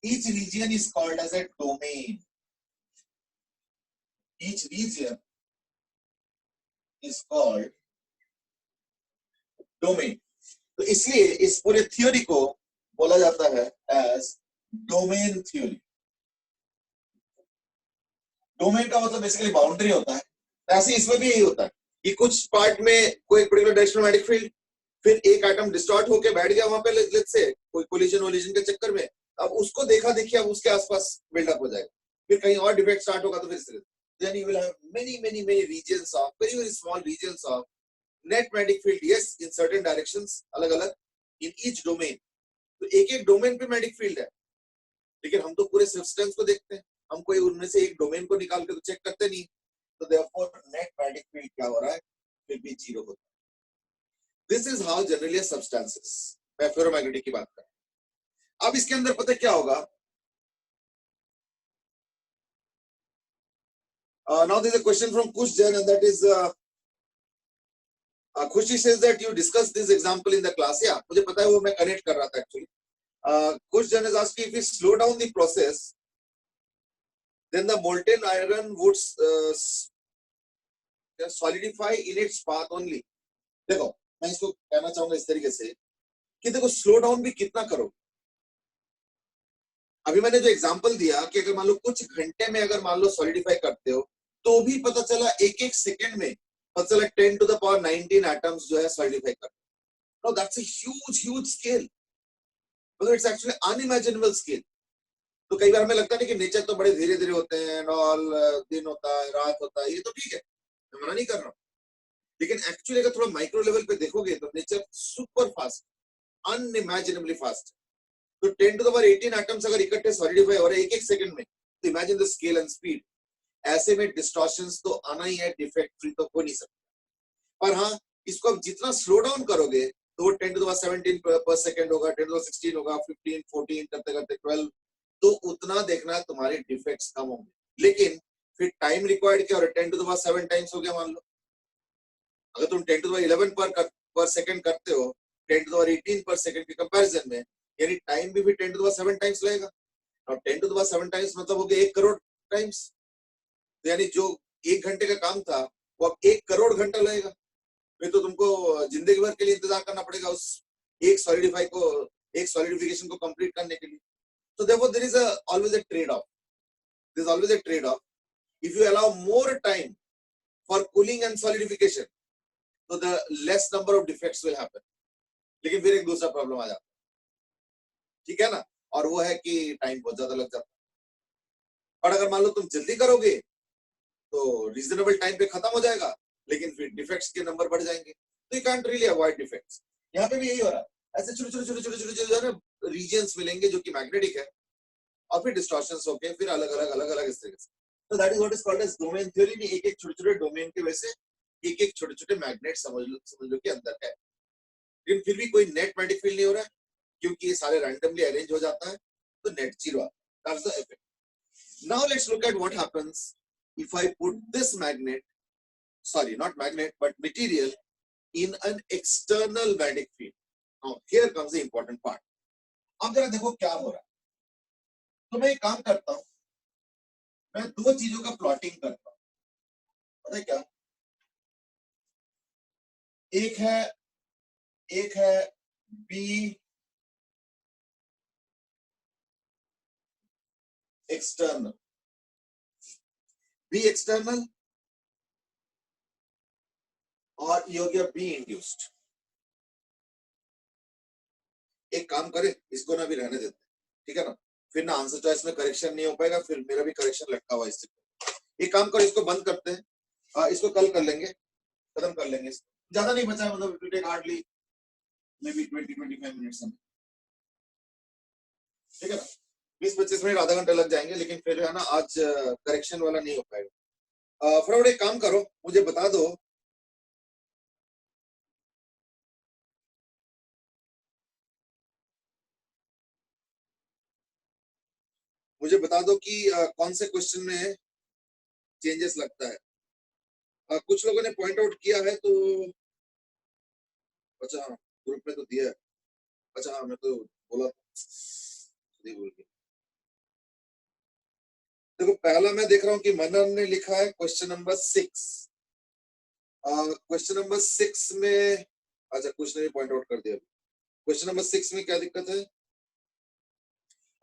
[SPEAKER 1] each region is called as a domain. Each region is called domain. तो इसलिए इस पूरे थ्योरी को बोला जाता है एज डोमेन थ्योरी। डोमेन का मतलब बेसिकली बाउंड्री होता है, ऐसे इसमें भी यही होता है कि कुछ पार्ट में कोई पर्टिकुलर डायरेक्शनल मैग्नेटिक फील्ड, फिर एक एटम डिस्टॉर्ट होके बैठ गया वहां पे लेट्स से कोई कोलिजन वोलिजन के चक्कर में, अब उसको देखा देखिए अब उसके आसपास बिल्डअप हो जाएगा, फिर कहीं और डिफेक्ट स्टार्ट होगा तो फिर then you will have many regions of very small regions of net magnetic field, yes, in certain directions अलग अलग in each domain. तो एक एक डोमेन पे मैग्नेटिक फील्ड है, लेकिन हम तो पूरे सब्सटेंस को देखते हैं, हम कोई उनमें से एक डोमेन को निकाल के तो चेक करते नहीं, तो therefore नेट मैग्नेटिक फील्ड क्या हो रहा है, फिर भी जीरो होता है। This is how generally substances, मैं फेरोमैग्नेटिक की बात कर रहा हूं। अब इसके अंदर पता क्या होगा, now there is a question from Kush Jain, and that is Khushi says that you discussed this example in the class. Yeah, मुझे पता है, वो मैं कनेक्ट कर रहा था actually. Kush Jain is asking if we slow down the process, then the molten iron would solidify in its path only. देखो मैं इसको कहना चाहूंगा इस तरीके से कि देखो स्लो डाउन भी कितना करो। अभी मैंने जो एग्जांपल दिया कि अगर मान लो कुछ घंटे में अगर मान लो सॉलिडिफाई करते हो, तो भी पता चला एक एक सेकंड में पता चला 10 to the power 19 एटम्स जो है सॉलिडिफाई करते हैं। No that's a huge scale, मतलब इट्स एक्चुअली अनइमेजिनेबल स्केल। तो कई बार हमें लगता है कि नेचर तो बड़े धीरे धीरे होते हैं, ऑल दिन होता है रात होता है, ये तो ठीक है, मैं मना नहीं कर रहा हूँ, लेकिन एक्चुअली अगर थोड़ा माइक्रो लेवल पे देखोगे तो नेचर सुपर फास्ट, अनइमेजिनेबली फास्ट। तो 10 to the power 18 एटम्स अगर इकट्ठे सॉलिडिफाई हो रहे हैं एक एक सेकंड में, तो imagine the scale and speed. ऐसे में डिस्टॉर्शंस तो आना ही है, डिफेक्ट फ्री तो हो नहीं सकता। पर हाँ, इसको अब जितना स्लो डाउन करोगे तो वो 10 to the power 17 पर सेकंड होगा, 10 to the power 16 होगा, 15 14 करते करते 12, तो उतना देखना तुम्हारे डिफेक्ट्स कम होंगे। लेकिन फिर टाइम रिक्वायर्ड क्या हो रहा है, 10 to the power 7 टाइम्स हो गया मान लो। अगर तुम 10 to the power 11 पर सेकंड करते हो 10 to the power 18 पर सेकंड के कंपैरिजन में, यानी टाइम भी 10 to the power 7 टाइम्स लगेगा। और 10 to the power 7 टाइम्स मतलब हो गया 1 करोड़ टाइम्स, यानी जो 1 घंटे का काम था वो अब 1 करोड़ घंटा लगेगा। फिर तो तुमको जिंदगी भर के लिए इंतजार करना पड़ेगा उस एक सॉलिडिफिकेशन को कंप्लीट करने के लिए। So therefore there is always a trade-off. There is always a trade-off. If you allow more time for cooling and solidification, so the less number of defects will happen. लेकिन फिर एक दूसरा प्रॉब्लम आ जाता है, ठीक है ना, और वो है कि टाइम बहुत ज्यादा लग जाता है। और अगर मान लो तुम जल्दी करोगे तो रीजनेबल टाइम पे खत्म हो जाएगा, लेकिन फिर डिफेक्ट्स के नंबर बढ़ जाएंगे, तो you can't really avoid defects. यहाँ पे भी यही हो रहा है, ऐसे छोटे छोटे छोटे छोटे छोटे जो है ना रीजन्स मिलेंगे जो कि मैग्नेटिक है, और फिर डिस्टॉर्शंस होके फिर अलग अलग इस तरीके से। तो that is what is called as domain theory. में एक एक छोटे छोटे डोमेन के वजह से एक एक छोटे छोटे मैग्नेट समझ लो के अंदर है, लेकिन फिर भी कोई नेट मैग्नेटिक फील्ड नहीं हो रहा है क्योंकि ये सारे रैंडमली अरेंज हो जाता है, तो नेट जीरो आता है। That's the effect. Now let's look at what happens if I put this magnet, sorry not magnet but material, in an external magnetic field. Now here comes the important part. अब जरा देखो क्या हो रहा है। तो मैं एक काम करता हूं, मैं दो चीजों का प्लॉटिंग करता हूँ, पता है क्या? एक है बी एक्सटर्नल, बी एक्सटर्नल और ये हो गया बी इंड्यूस्ड। एक काम करें, इसको ना भी रहने देते, ठीक है ना? फिर ना आंसर चॉइस में करेक्शन नहीं हो पाएगा, फिर मेरा भी करेक्शन लटका हुआ इससे। एक काम करो, इसको बंद करते हैं, इसको कल कर लेंगे, खत्म कर लेंगे इसको। ज्यादा नहीं बचा है, मतलब it will take hardly maybe 20-25 minutes, ठीक है ना? 20-25 मिनट, आधा घंटा लग जाएंगे, लेकिन फिर है ना आज करेक्शन वाला नहीं हो पाएगा। फटाफट एक काम करो, मुझे बता दो कि कौन से क्वेश्चन में चेंजेस लगता है। कुछ लोगों ने पॉइंट आउट किया है तो अच्छा, ग्रुप में तो दिया है। अच्छा हाँ, मैं तो बोला नहीं भूल गया। देखो पहला मैं देख रहा हूँ कि मनन ने लिखा है क्वेश्चन नंबर 6। क्वेश्चन नंबर 6 में अच्छा कुछ ने पॉइंट आउट कर दिया। क्वेश्चन नंबर 6 में क्या दिक्कत है?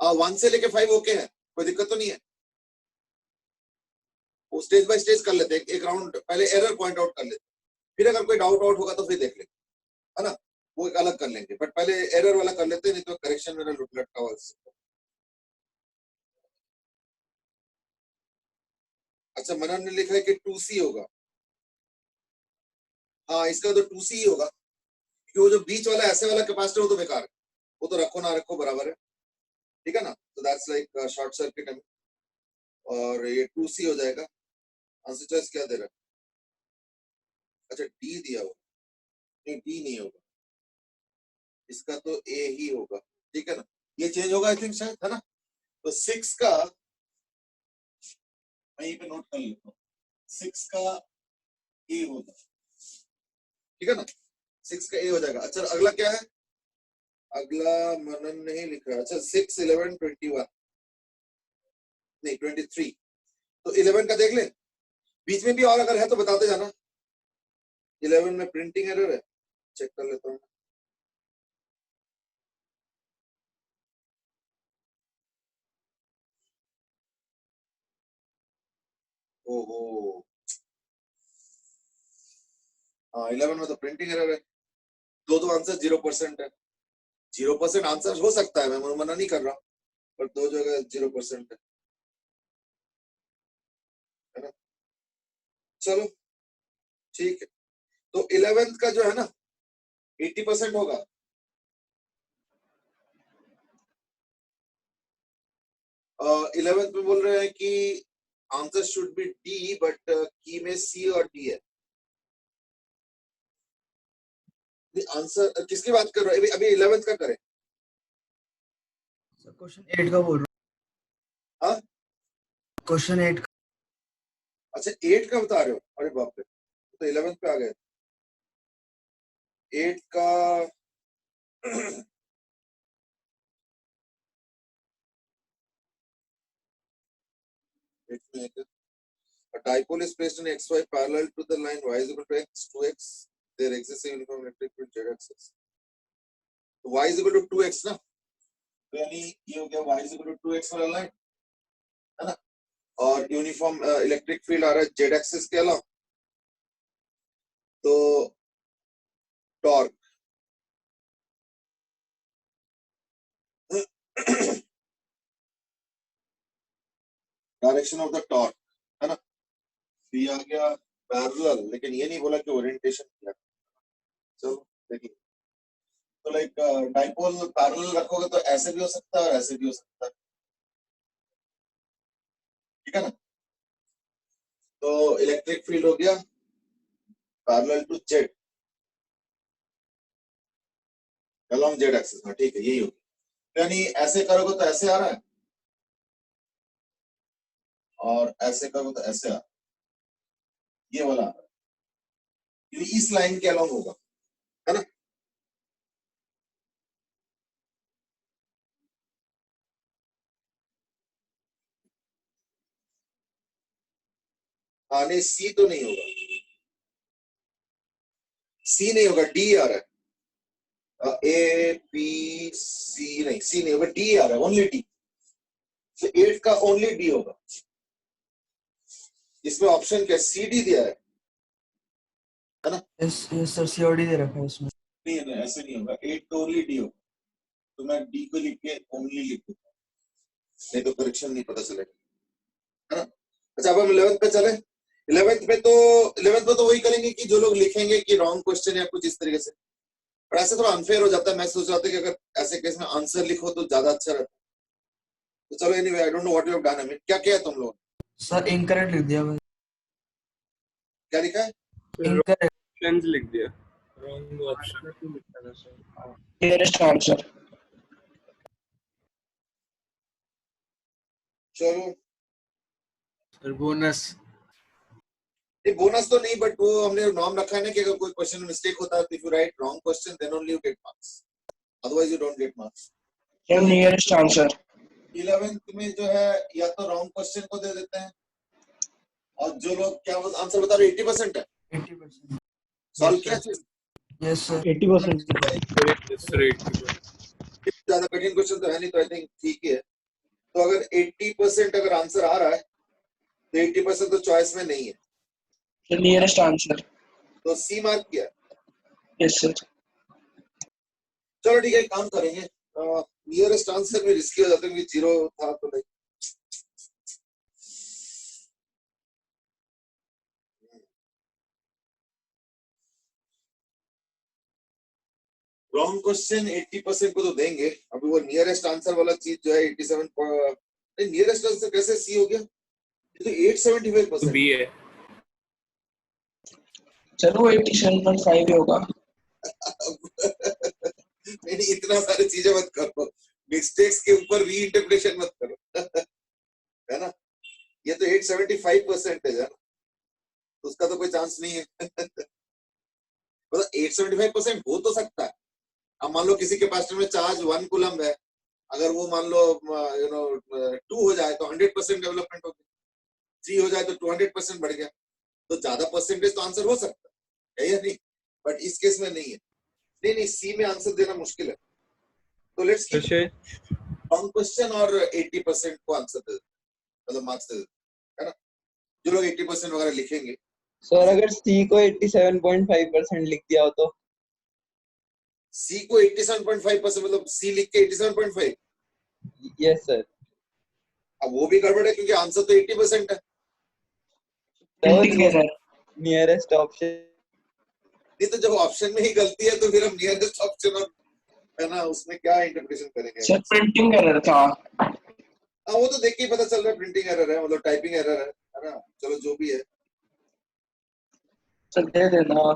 [SPEAKER 1] 1 से लेके 5 ओके है, कोई दिक्कत तो नहीं है? वो स्टेज बाय स्टेज कर लेते हैं, एक राउंड पहले एरर पॉइंट आउट कर लेते हैं, फिर अगर कोई डाउट आउट होगा तो फिर देख लेंगे, है ना? वो एक अलग कर लेंगे, बट पहले एरर वाला कर लेते हैं, नहीं तो करेक्शन मेरा लटका हुआ है। अच्छा, मनन ने लिखा है कि 2C होगा। हाँ, इसका तो 2C ही होगा, क्योंकि वो जो बीच वाला ऐसे वाला कैपेसिटर वो तो बेकार है, वो तो रखो ना रखो बराबर है, ठीक है ना? तो दैट्स लाइक शॉर्ट सर्किट, और ये 2C हो जाएगा। आंसर चॉइस क्या दे रहा है? अच्छा डी दिया हुआ, नहीं डी नहीं होगा, इसका तो ए ही होगा, ठीक है ना? ये चेंज होगा आई थिंक, शायद, है ना? तो 6 का मैं यहीं पे नोट कर लेता हूँ, 6 का ए होगा, ठीक है ना? 6 का ए हो जाएगा। अच्छा अगला क्या है? अगला मनन नहीं लिखा है। अच्छा 6, 11, 21 नहीं 23, तो 11 का देख ले, बीच में भी और अगर है तो बताते जाना। 11 में प्रिंटिंग एरर है, चेक कर लेता हूँ। ओहो, हाँ 11 में तो प्रिंटिंग एरर है, दो आंसर 0% है। 0% आंसर हो सकता है, मैं मना नहीं कर रहा हूँ, पर दो जगह 0% है ना? चलो ठीक है, तो 11th का जो है ना 80% होगा। 11th में बोल रहे हैं कि answer should be D, but की में सी और डी है। आंसर किसकी बात कर रहे हो? अभी 11th का करें।
[SPEAKER 2] क्वेश्चन 8 का बोल रहा
[SPEAKER 1] हाँ,
[SPEAKER 2] क्वेश्चन 8
[SPEAKER 1] अच्छा 8 का बता रहे हो? अरे बाप रे, तो 11th पे आ गए। 8 का a dipole is placed in xy parallel to the line y is equal to x 2x, their axis is uniform electric field z axis, तो y is equal to 2x ना, तो यानी ये हो गया y is equal to 2x वाला लाइन, है ना? और यूनिफॉर्म इलेक्ट्रिक फील्ड आ रहा है जेड एक्सिस के अलावा, तो torque direction of the torque, है ना? तो ये आ गया पैरेलल, लेकिन ये नहीं बोला कि ओरिएंटेशन क्या। चलो देखिए, तो लाइक डाइपोल पैरेलल रखोगे तो ऐसे भी हो सकता है और ऐसे भी हो सकता है, ठीक है ना? तो इलेक्ट्रिक फील्ड हो गया parallel to Z along Z axis, हाँ ठीक है, यही होगी। यानी ऐसे करोगे तो ऐसे आ रहा है, और ऐसे करोगे तो ऐसे आ रहा है, ये वाला आ रहा है, यानी इस लाइन के अलोंग होगा, है ना? हाँ नहीं, सी तो नहीं होगा, सी नहीं होगा, डी आ रहा है। ए पी सी नहीं, सी नहीं होगा, डी आ रहा है, ओनली डी। तो 8 का ओनली डी होगा। इसमें ऑप्शन क्या, सी डी दिया है ना?
[SPEAKER 2] यस यस सर, सीओडी दे रखा है इसमें।
[SPEAKER 1] नहीं नहीं, ऐसे नहीं होगा, 8 तो ओनली डी होगा, तो मैं डी को लिख के ओनली लिख दूंगा, नहीं तो करेक्शन नहीं पता चलेगा, है ना? अच्छा, अब हम 11th पे चले। 11th में तो वही करेंगे कि जो लोग लिखेंगे कि रॉन्ग क्वेश्चन या कुछ इस तरीके से, पर ऐसे थोड़ा अनफेयर हो जाता है। मैं सोच रहा था कि अगर ऐसे केस में आंसर लिखो तो ज्यादा अच्छा रहता है। तो चलो, anyway, I don't know what you have done. Amit, क्या किया तुम लोग?
[SPEAKER 2] सर इनकरेक्ट लिख दिया भाई।
[SPEAKER 1] क्या लिखा है?
[SPEAKER 2] इनकरेक्ट।
[SPEAKER 3] ऑप्शंस लिख दिया, रॉन्ग ऑप्शन।
[SPEAKER 4] Nearest answer.
[SPEAKER 1] चलो,
[SPEAKER 3] सर बोनस।
[SPEAKER 1] ये बोनस तो नहीं, बट वो हमने नॉर्म रखा है ना कि अगर कोई क्वेश्चन में मिस्टेक होता है, if you write wrong question then only you get marks, otherwise you don't get marks.
[SPEAKER 4] Nearest answer.
[SPEAKER 1] 11th में जो है, या तो रॉन्ग क्वेश्चन को दे देते हैं, और जो लोग क्या आंसर बता रहे 80% है,
[SPEAKER 2] 80%।
[SPEAKER 1] सॉल्व किया चीज।
[SPEAKER 2] Yes sir.
[SPEAKER 4] 80%।
[SPEAKER 1] ज्यादा कठिन क्वेश्चन तो है नहीं, तो आई थिंक ठीक ही है। तो अगर 80% अगर आंसर आ रहा है, तो 80% तो चॉइस में नहीं है,
[SPEAKER 4] नियरेस्ट आंसर।
[SPEAKER 1] तो सी मार्क किया।
[SPEAKER 4] Yes sir.
[SPEAKER 1] चलो ठीक है, एक काम करेंगे, नियरेस्ट आंसर भी रिस्की हो जाता है क्योंकि 0 था तो नहीं। रॉन्ग क्वेश्चन 80% को तो देंगे, अभी वो नियरेस्ट आंसर वाला चीज जो है 87, नियरेस्ट आंसर कैसे सी हो गया? ये तो 875%
[SPEAKER 3] बी है।
[SPEAKER 4] चलो 87.5 होगा।
[SPEAKER 1] नहीं, इतना सारी चीजें मत करो, मिस्टेक्स के ऊपर री इंटरप्रिटेशन मत करो। है ना? ये तो 875% है ना, तो उसका तो कोई चांस नहीं है। मतलब 875% हो तो सकता है। अब मान लो किसी कैपेसिटर में चार्ज 1 कूलम है, अगर वो मान लो 2 हो जाए तो 100% डेवलपमेंट हो गया, 3 हो जाए तो 200% बढ़ गया, तो ज्यादा परसेंटेज तो आंसर हो सकता है या नहीं? बट इस केस में नहीं है। नहीं, सी में आंसर देना मुश्किल है, तो लेट्स कीप रॉन्ग क्वेश्चन और 80% को आंसर दे देते, मतलब मार्क्स दे देते, है ना? जो लोग 80% वगैरह लिखेंगे।
[SPEAKER 5] सर अगर सी को 87.5% लिख दिया हो तो?
[SPEAKER 1] सी को 87.5% मतलब सी लिख के 87.5?
[SPEAKER 5] Yes sir.
[SPEAKER 1] अब वो भी गड़बड़ है क्योंकि आंसर तो 80% है।
[SPEAKER 4] ठीक है सर।
[SPEAKER 5] Nearest option.
[SPEAKER 1] नहीं, तो जब ऑप्शन में ही गलती है तो फिर हम नियरेस्ट ऑप्शन और, है ना, उसमें क्या इंटरप्रिटेशन करेंगे?
[SPEAKER 4] सर प्रिंटिंग एरर था।
[SPEAKER 1] हाँ, वो तो देख के ही पता चल रहा है, प्रिंटिंग एरर है, मतलब टाइपिंग एरर है ना? चलो जो भी है।
[SPEAKER 4] सर दे देना।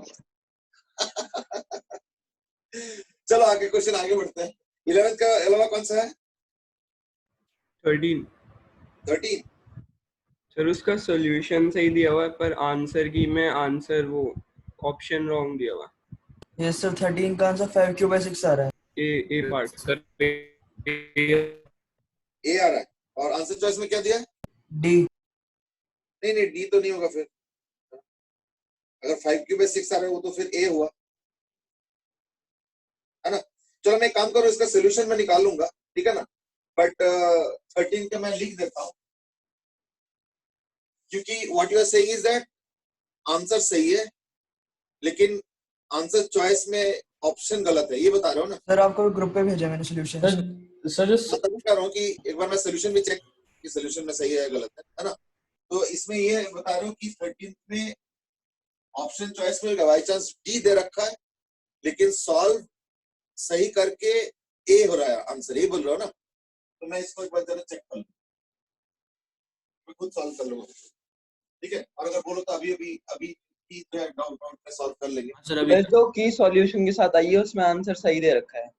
[SPEAKER 1] चलो आगे क्वेश्चन आगे बढ़ते हैं। 11th का अलावा कौन सा है?
[SPEAKER 3] 13।
[SPEAKER 1] 13।
[SPEAKER 3] सर उसका सॉल्यूशन सही दिया हुआ है, पर आंसर की में आंसर वो ऑप्शन रॉन्ग दिया हुआ है।
[SPEAKER 2] यस सर, 13 का आंसर 5/6 आ रहा है।
[SPEAKER 3] ए पार्ट सर।
[SPEAKER 1] ए आ रहा है, और आंसर चॉइस में क्या दिया है?
[SPEAKER 2] डी।
[SPEAKER 1] नहीं, डी तो नहीं होगा फिर। अगर 5/6 आ रहा है वो तो फिर ए हुआ, है ना? चलो मैं एक काम करूं, इसका सोल्यूशन मैं निकाल लूंगा, ठीक है ना? बट 13 का मैं लिख देता हूं, क्योंकि what you are saying is that answer सही है, लेकिन आंसर चॉइस में ऑप्शन गलत है, ये बता रहे हो ना?
[SPEAKER 2] सर आपको ग्रुप पे भेजा मैंने सोल्यूशन।
[SPEAKER 6] सर
[SPEAKER 1] मतलब कह रहा हूँ कि एक बार मैं सोल्यूशन भी चेक कि सोल्यूशन में सही है या गलत है ना? तो इसमें ये बता रहा हूँ कि 13 में ऑप्शन चॉइस में बाई चांस डी दे रखा है, लेकिन सॉल्व सही करके ए हो रहा है आंसर, ये बोल रहा हूँ ना? तो मैं इसको एक बार जरा चेक कर लूँ, मैं खुद सॉल्व कर लूंगा, ठीक है? और अगर बोलो तो अभी अभी अभी जो है डाउट में सॉल्व कर लेंगे।
[SPEAKER 6] सर अभी
[SPEAKER 5] जो की सॉल्यूशन के साथ आई है उसमें आंसर सही दे रखा है।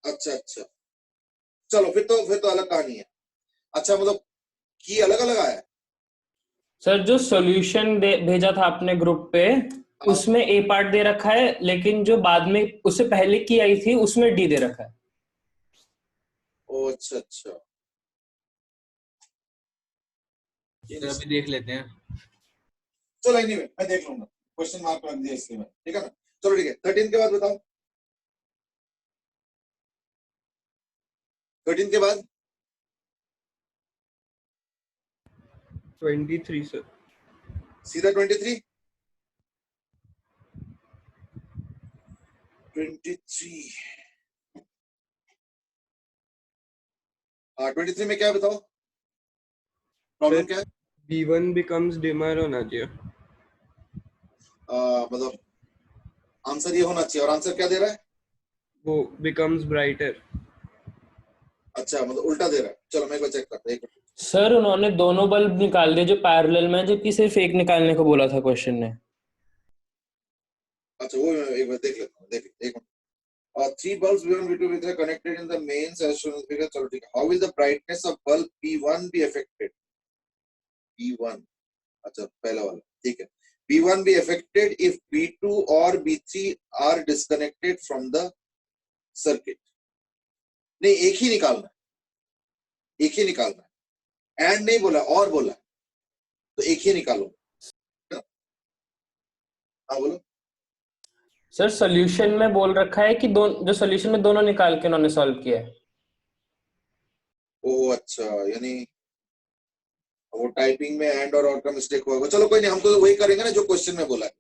[SPEAKER 1] अच्छा, चलो फिर तो अलग कहानी है। अच्छा, मतलब की अलग अलग आया है?
[SPEAKER 6] सर जो सॉल्यूशन भेजा था आपने ग्रुप पे, उसमें ए पार्ट दे रखा है, लेकिन जो बाद में उससे पहले की आई थी उसमें डी दे रखा है।
[SPEAKER 1] ओ अच्छा, ये
[SPEAKER 7] सर
[SPEAKER 1] नहीं
[SPEAKER 7] अभी देख लेते हैं।
[SPEAKER 1] चलो एनीवे मैं देख लूंगा, क्वेश्चन मार्क रख दिया इसलिए मैं, ठीक है ना। चलो ठीक है, 13 के बाद बताओ, 13 के बाद
[SPEAKER 3] 23 सर।
[SPEAKER 1] सीधा 23। 23 हाँ 23 में क्या है बताओ, प्रॉब्लम क्या है?
[SPEAKER 3] B1 becomes dimmer होना चाहिए।
[SPEAKER 1] मतलब आंसर ये होना चाहिए, और आंसर क्या दे रहा है?
[SPEAKER 3] वो becomes brighter।
[SPEAKER 1] अच्छा मतलब उल्टा दे रहा है। चलो मैं एक बार चेक करता हूँ, एक मिनट।
[SPEAKER 6] सर उन्होंने दोनों बल्ब निकाल दिए जो पैरेलल में, जबकि सिर्फ एक निकालने को बोला था क्वेश्चन ने।
[SPEAKER 1] अच्छा वो मैं एक बार देख लेता हूँ, देख एक minute. 3 bulbs B1 B2 B3 are connected in the mains as shown in the figure। चलो ठीक है, how will the brightness of bulb B1 be affected? B1 अच्छा पहला वाला ठीक है, B1 be affected if B2 or B3 are disconnected from the circuit। नहीं एक ही निकालना है, एक ही निकालना है, एंड नहीं बोला और बोला, तो एक ही निकालो। हाँ बोलो।
[SPEAKER 6] सर सॉल्यूशन में बोल रखा है कि जो सॉल्यूशन में दोनों निकाल के उन्होंने सॉल्व किया है।
[SPEAKER 1] ओ अच्छा, यानी वो टाइपिंग में एंड और का मिस्टेक होगा। चलो कोई नहीं, हम तो वही करेंगे ना जो क्वेश्चन में बोला है।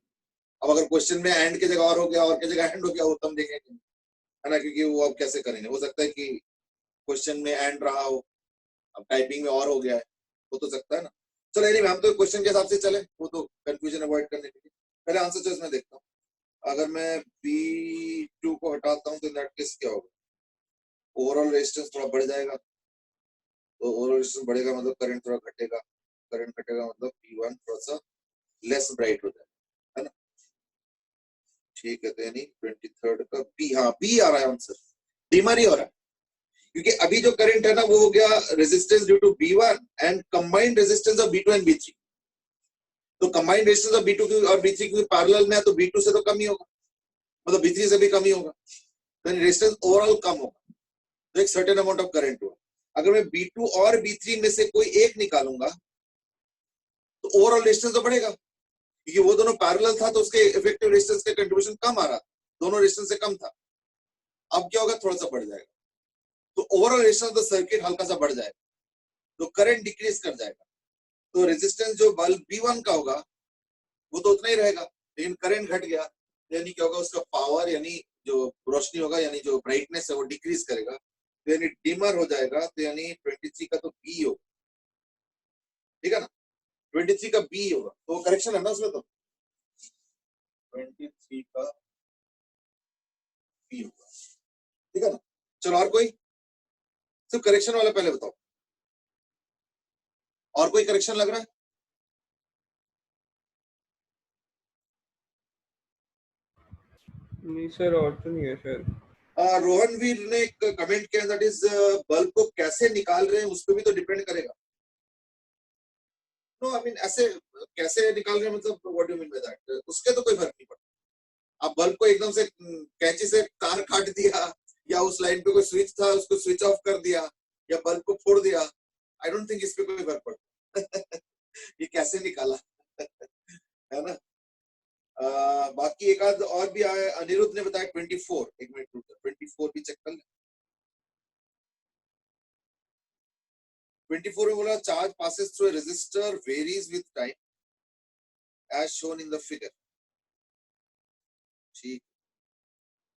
[SPEAKER 1] अब अगर क्वेश्चन में एंड की जगह और हो गया, और की जगह एंड हो गया, वो तो हम देखेंगे, है ना, क्योंकि वो अब कैसे करेंगे, हो सकता है कि क्वेश्चन में एंड रहा हो, अब टाइपिंग में और हो गया है, हो तो सकता है ना। चलो एनीवे हम तो क्वेश्चन के हिसाब से चले, वो तो कंफ्यूजन अवॉइड करने के लिए। पहले आंसर चॉइस में देखता हूँ, अगर मैं B2 को हटाता हूँ तो दैट केस क्या होगा, ओवरऑल रेजिस्टेंस थोड़ा बढ़ जाएगा, तो ओवरऑल रेजिस्टेंस बढ़ेगा मतलब करंट थोड़ा घटेगा, करंट घटेगा मतलब B1 थोड़ा सा लेस ब्राइट हो जाएगा, है ना। ठीक है, तो यानी 23rd का बी, हाँ बी आ रहा है आंसर, डिमर ही हो रहा है, क्योंकि अभी जो करंट है ना वो हो गया resistance due to B1 and combined resistance of B2 and B3। तो कंबाइंड रेजिस्टेंस ऑफ B2 और B3 क्योंकि पैरेलल में है तो B2 से तो कम ही होगा, मतलब B3 से भी कम ही होगा, तो रेजिस्टेंस ओवरऑल कम होगा, तो एक सर्टेन अमाउंट ऑफ करंट हुआ। अगर मैं B2 और B3 में से कोई एक निकालूंगा तो ओवरऑल रेजिस्टेंस तो बढ़ेगा, क्योंकि वो दोनों पैरेलल था तो उसके इफेक्टिव रेजिस्टेंस का कंट्रीब्यूशन कम आ रहा था, दोनों रेजिस्टेंस से कम था। अब क्या होगा, थोड़ा सा बढ़ जाएगा, तो overall resistance of the circuit हल्का सा बढ़ जाएगा, तो करंट डिक्रीज कर जाएगा, तो रेजिस्टेंस जो बल्ब B1 का होगा वो तो उतना ही रहेगा, लेकिन करंट घट गया, यानी क्या होगा, उसका पावर यानी जो रोशनी होगा यानी जो ब्राइटनेस है वो डिक्रीज करेगा, तो यानी डिमर हो जाएगा, तो यानी 23 का तो बी होगा, ठीक है ना, 23 का बी होगा, तो वो करेक्शन है ना उसमें, तो 23 का बी होगा, ठीक है ना। चलो और कोई, सिर्फ करेक्शन वाला पहले बताओ, और कोई करेक्शन लग रहा है?
[SPEAKER 3] नहीं सर और तो नहीं है सर।
[SPEAKER 1] रोहनवीर ने एक कमेंट किया, दैट इज बल्ब को कैसे निकाल रहे हैं उस पर भी तो डिपेंड करेगा। नो आई मीन ऐसे कैसे निकाल रहे हैं, मतलब what do you mean by that, उसके तो कोई फर्क नहीं पड़ता। आप बल्ब को एकदम से कैंची से तार काट दिया, या उस लाइन पे कोई स्विच था उसको स्विच ऑफ कर दिया, या बल्ब को फोड़ दिया, आई डोंट थिंक इस पे कोई फर्क पड़ता। ये कैसे निकाला है ना। बाकी एक आध और भी आया, अनिरुद्ध ने बताया 24, एक मिनट रुक, 24 भी चेक कर ले। 24 में बोला charge passes through a resistor varies with time as shown in the figure। ठीक,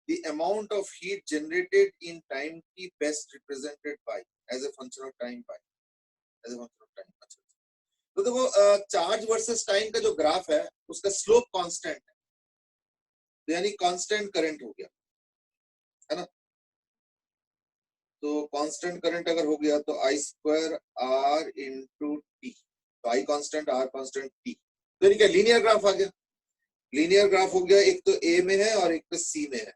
[SPEAKER 1] the amount of heat generated in time t best represented by as a function of time by as a function of time। अच्छा, तो देखो चार्ज वर्सेस टाइम का जो ग्राफ है उसका स्लोप कांस्टेंट है, तो यानी कांस्टेंट करंट हो गया, है ना। तो कांस्टेंट करंट अगर हो गया तो I square R into T, तो I constant R constant T, तो यानी क्या लीनियर ग्राफ आ गया, लीनियर ग्राफ हो गया, एक तो A में है और एक तो C में है,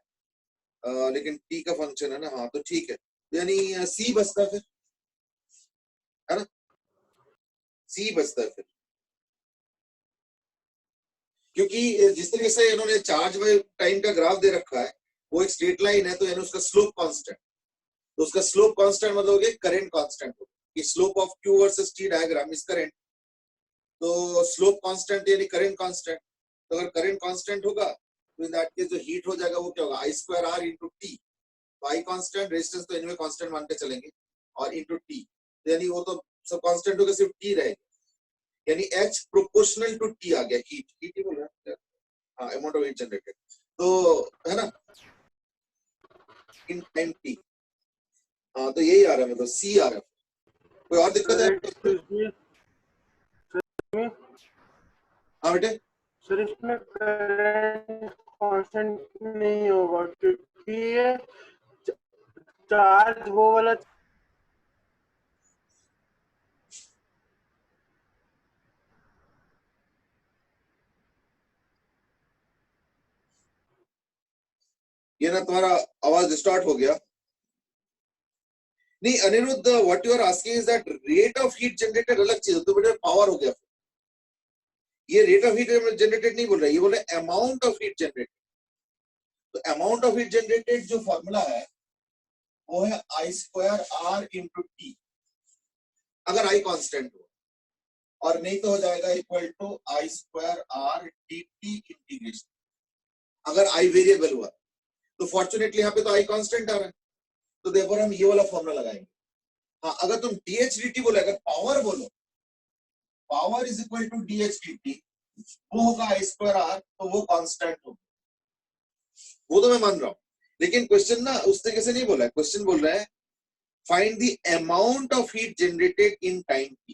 [SPEAKER 1] लेकिन T का फंक्शन है ना, हाँ तो ठीक है, यानी C बचता है फिर, है ना, C बचता है फिर, क्योंकि जिस तरीके से इन्होंने चार्ज व टाइम का ग्राफ दे रखा है वो एक स्ट्रेट लाइन है, तो यानी उसका स्लोप कांस्टेंट, तो उसका स्लोप कांस्टेंट मतलब हो गया करंट कांस्टेंट होगा, कि slope of Q versus T diagram is current, तो स्लोप कांस्टेंट यानी करंट कांस्टेंट, तो अगर करंट कांस्टेंट होगा तो इन दैट केस जो हीट हो जाएगा वो क्या होगा, आई स्क्वायर आर इंटू टी। तो आई कांस्टेंट, रेजिस्टेंस तो एनीवे कांस्टेंट मान के चलेंगे, और इंटू टी, यानी वो तो सब कांस्टेंट होगा, सिर्फ टी रहेगा, यानी H प्रोपोर्शनल टू टी आ गया, हीट ही बोल रहा है, हाँ, अमाउंट ऑफ हीट जनरेटेड, तो है ना, इन टाइम टी। हाँ, तो यही आ रहा है, मतलब सी आ रहा है। कोई और दिक्कत है? हाँ बेटे,
[SPEAKER 7] सर इसमें करंट कांस्टेंट नहीं होगा क्योंकि ये चार्ज वो वाला
[SPEAKER 1] ये ना तुम्हारा आवाज डिस्टॉर्ट हो गया। नहीं Anirudh, what you are asking is that rate of heat generated अलग चीज है, तो बेटा पावर हो गया। ये रेट ऑफ हीट जनरेटेड नहीं बोल रहा है, ये बोल रहा है अमाउंट ऑफ हीट जनरेटेड। तो अमाउंट ऑफ हीट जनरेटेड जो फॉर्मूला है वो है I square R into T, अगर आई कांस्टेंट हो, और नहीं तो हो जाएगा equal to I square R D T integration, अगर आई वेरिएबल हुआ। तो फॉर्चुनेटली यहाँ पे तो आई कांस्टेंट आ रहा है, तो देखो हम ये वाला फॉर्मूला लगाएंगे। हाँ, अगर तुम डीएच डी टी बोले, अगर पावर बोलो, power is equal to DH D T, वो होगा आई स्क्वायर आर, तो वो कांस्टेंट होगा, वो तो मैं मान रहा हूं। लेकिन क्वेश्चन ना उस तरीके से नहीं बोला है, क्वेश्चन बोल रहा है find the amount of heat generated in time T,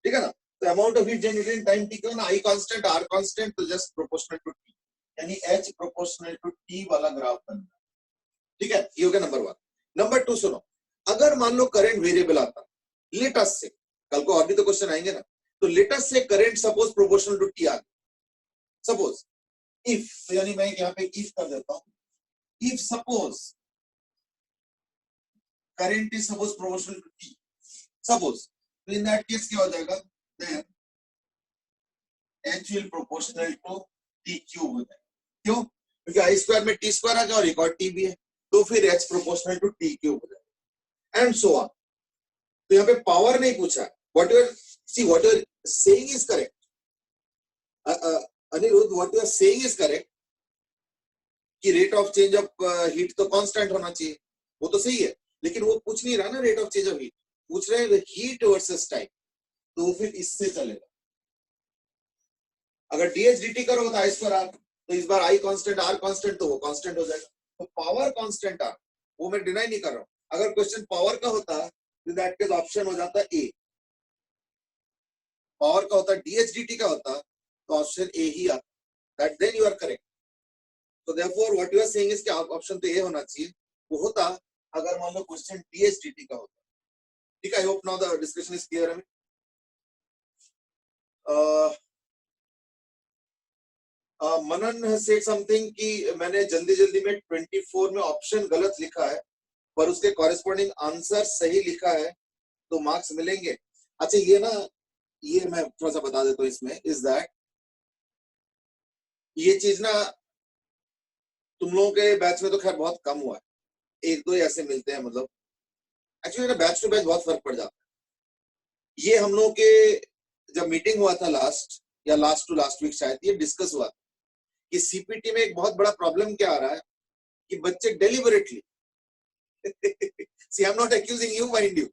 [SPEAKER 1] ठीक है ना। तो amount of heat generated in time T क्यों ना, आई कांस्टेंट आर कांस्टेंट, तो जस्ट प्रोपोर्शनल टू टी, यानी एच प्रोपोर्शनल टू टी वाला ग्राफ बनना, ठीक है। ये हो गया नंबर 1। नंबर 2 सुनो, अगर मान लो करंट वेरिएबल आता, लेट अस से, कल को और भी तो क्वेश्चन आएंगे ना, तो let us say current suppose proportional to T आ गया, सपोज इफ, तो यानी मैं यहाँ पे इफ कर देता हूं, if suppose current is suppose proportional to T, suppose, तो इन दैट केस क्या हो जाएगा, then H will proportional to T cube हो जाएगा। क्यों? क्योंकि आई स्क्वायर में टी स्क्वायर आ गया और एक और टी भी है, तो फिर H proportional to T cube हो जाएगा, एंड सो ऑन। तो यहाँ पे पावर नहीं पूछा, what you are saying is correct Anirudh, what you are saying is correct कि rate of change of heat तो कांस्टेंट होना चाहिए, वो तो सही है, लेकिन वो पूछ नहीं रहा ना rate of change of heat, पूछ रहे हैं हीट वर्सेस टाइम, तो वो फिर इससे चलेगा। अगर डीएच डीटी करोगे तो आई स्क्वायर आर, तो इस बार आई कांस्टेंट आर कांस्टेंट, तो वो कांस्टेंट हो जाएगा। तो पावर कांस्टेंट आर, वो मैं डिनाई नहीं कर रहा हूं। अगर क्वेश्चन पावर का होता तो दैट केस ऑप्शन हो जाता ए, पावर का होता डीएच डीटी का होता तो ऑप्शन ए ही आता, that then you are correct. तो therefore what you are saying is कि ऑप्शन तो ए होना चाहिए, वो होता अगर मान लो क्वेश्चन डीएच डीटी का होता, ठीक है। I hope now the discussion is clear. हमें मनन has said something कि मैंने जल्दी जल्दी में 24 में ऑप्शन गलत लिखा है, पर उसके कॉरेस्पॉन्डिंग आंसर सही लिखा है, तो मार्क्स मिलेंगे। अच्छा ये ना, ये मैं थोड़ा सा बता देता हूँ इसमें, इज दैट ये चीज ना तुम लोगों के बैच में तो खैर बहुत कम हुआ है, एक दो ऐसे मिलते हैं, मतलब एक्चुअली ना बैच टू बैच बहुत फर्क पड़ जाता है। ये हम लोगों के जब मीटिंग हुआ था लास्ट या लास्ट टू लास्ट वीक शायद, ये डिस्कस हुआ था कि सीपीटी में एक बहुत बड़ा प्रॉब्लम क्या आ रहा है कि बच्चे deliberately see I am not accusing you, mind you,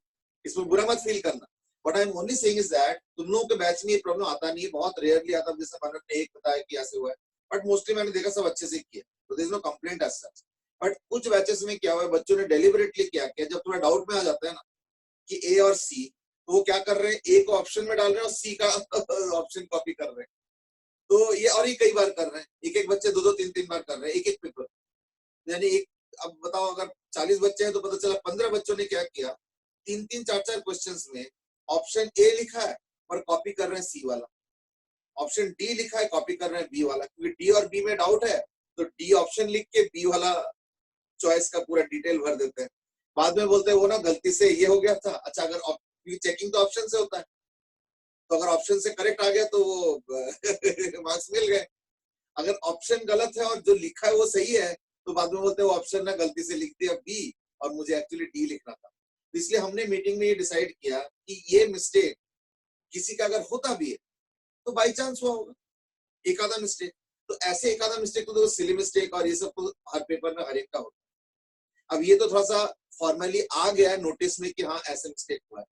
[SPEAKER 1] इसमें बुरा मत फील करना, but I am only saying is that तुम लोगों के बैच में ये प्रॉब्लम आता नहीं है, बहुत रेयरली आता है, जैसे मनन ने एक बताया कि ऐसे हुआ है, बट मोस्टली मैंने देखा सब अच्छे से किया, तो there is no complaint as such. But कुछ बैचेस में क्या हुआ है, बच्चों ने डेलिबरेटली क्या किया, जब थोड़ा डाउट में आ जाता है ना कि ए और सी, तो वो क्या कर रहे हैं, ए को ऑप्शन में डाल रहे हैं और सी का ऑप्शन कॉपी कर रहे हैं। तो ये और ये कई बार कर रहे हैं, एक एक बच्चे दो दो तीन तीन बार कर रहे हैं एक एक पेपर, यानी एक, अब बताओ अगर 40 बच्चे हैं तो पता चला 15 बच्चों ने क्या किया, तीन तीन चार चार क्वेश्चंस में ऑप्शन ए लिखा है पर कॉपी कर रहे हैं सी वाला, ऑप्शन डी लिखा है कॉपी कर रहे हैं बी वाला, क्योंकि डी और बी में डाउट है तो डी ऑप्शन लिख के बी वाला चॉइस का पूरा डिटेल भर देते हैं, बाद में बोलते हैं वो ना गलती से ये हो गया था। अच्छा अगर चेकिंग तो ऑप्शन से होता है, तो अगर ऑप्शन से करेक्ट आ गया तो वो मार्क्स मिल गए, अगर ऑप्शन गलत है और जो लिखा है वो सही है तो बाद में बोलते हैं वो ऑप्शन ना गलती से लिख दिया बी और मुझे एक्चुअली डी लिखना था। तो इसलिए हमने मीटिंग में ये डिसाइड किया कि ये मिस्टेक किसी का अगर होता भी है तो बाई चांस हुआ होगा, एक आधा मिस्टेक। तो ऐसे एक आधा मिस्टेक तो सिली मिस्टेक और ये सब तो हर पेपर में हर एक का होता है। अब ये तो थोड़ा सा फॉर्मली आ गया है नोटिस में कि हाँ ऐसे मिस्टेक हुआ है,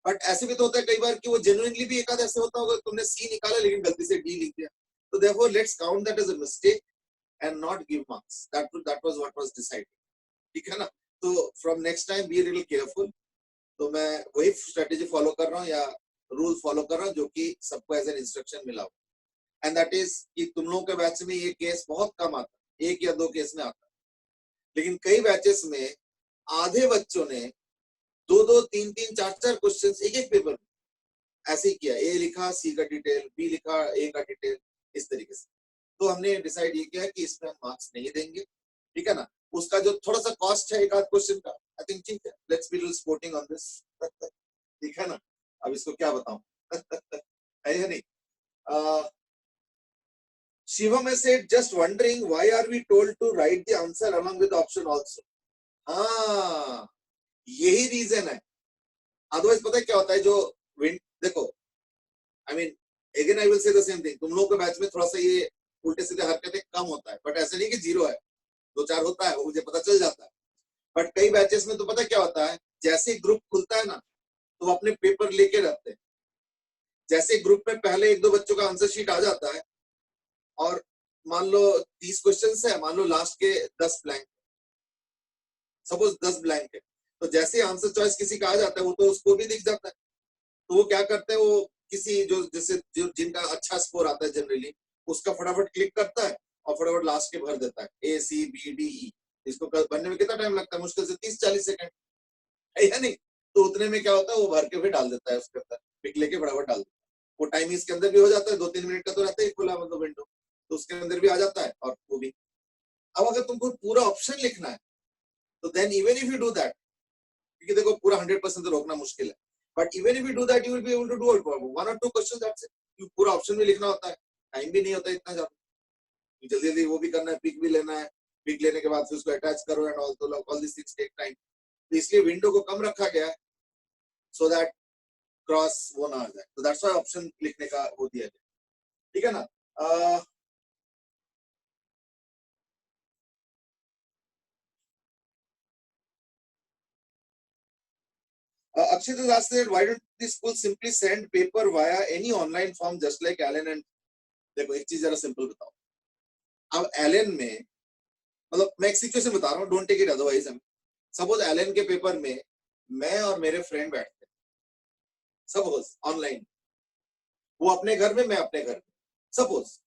[SPEAKER 1] बट ऐसे भी तो होता है कई बार कि वो जेन्युइनली भी एक आधा ऐसे होता होगा, तुमने सी निकाला लेकिन गलती से डी लिख दिया, तो therefore let's count that as a mistake and not give marks. That was what was decided, ठीक है ना। तो from next time be really careful. तो मैं वही स्ट्रेटेजी फॉलो कर रहा हूँ या रूल फॉलो कर रहा हूँ जो कि सबको एज एन इंस्ट्रक्शन मिला हो, एंड दैट इज कि तुम लोगों के बैच में ये केस बहुत कम आता है, 1 या 2 केस में आता है, लेकिन कई बैचेस में आधे बच्चों ने 2-2, 3-3, 4-4 क्वेश्चंस एक पेपर में ऐसे ही किया, ए लिखा सी का डिटेल, बी लिखा ए का डिटेल, इस तरीके से। तो हमने डिसाइड ये किया कि इसमें हम मार्क्स नहीं देंगे, ठीक है ना। उसका जो थोड़ा सा कॉस्ट है एक आध क्वेश्चन का, आई थिंक ठीक है, let's be little sporting on this, ठीक है ना। अब इसको क्या बताऊं है या नहीं। Shivam has said, just wondering why are we told to write the answer along with the option also? हाँ, यही रीजन है। अदरवाइज पता है क्या होता है, जो देखो, I mean again I will से द सेम थिंग, तुम लोगों के बैच में थोड़ा सा ये उल्टे सीधे हरकतें कम होता है, बट ऐसे नहीं कि 0 है, 2-4 होता है, वो मुझे पता चल जाता है। बट कई बैचेस में तो पता क्या होता है, जैसे ग्रुप खुलता है ना तो वो अपने पेपर लेके रखते हैं। जैसे ग्रुप में पहले 1-2 बच्चों का आंसर शीट आ जाता है और मान लो 30 क्वेश्चन है, मान लो लास्ट के 10 ब्लैंक, सपोज 10 ब्लैंक है, तो जैसे आंसर चॉइस किसी का आ जाता है वो तो उसको भी दिख जाता है। तो वो क्या करते हैं, वो किसी जो जैसे जिनका अच्छा स्कोर आता है जनरली, उसका फटाफट क्लिक करता है और फटाफट लास्ट के भर देता है, ए सी बी डी ई। इसको बनने में कितना टाइम लगता है, मुश्किल से 30-40 सेकंड, है या नहीं। तो उतने में क्या होता है, वो भर के फिर डाल देता है उसके अंदर, पिक लेके फटाफट डाल देता है। वो टाइम इसके अंदर भी हो जाता है, 2-3 मिनट का तो रहता है खुला मतलब विंडो, तो उसके अंदर भी आ जाता है और वो भी। अब अगर तुमको पूरा ऑप्शन लिखना है तो then even if you do that, क्योंकि देखो पूरा 100% तो रोकना मुश्किल है, but even if you do that you will be able to do 1 or 2 questions, that's it. पूरा ऑप्शन भी लिखना होता है, टाइम भी नहीं होता इतना ज्यादा, जल्दी जल्दी वो भी करना है, पिक भी लेना है, पिक लेने के बाद फिर उसको अटैच करो and all this things take time. तो इसलिए विंडो को कम रखा गया है सो दैट क्रॉस वो ना आ जाए, तो दैट्स व्हाई ऑप्शन लिखने का वो दिया गया, ठीक है ना। Akshit has asked that why don't the school simply send paper via any online form just like Allen and, देखो एक चीज जरा सिंपल बताओ, अब एलन में मतलब मैं एक सिचुएशन बता रहा हूँ, don't take it otherwise. Suppose Allen के पेपर में मैं और मेरे फ्रेंड बैठते हैं, सपोज ऑनलाइन, वो अपने घर में मैं अपने घर में, suppose,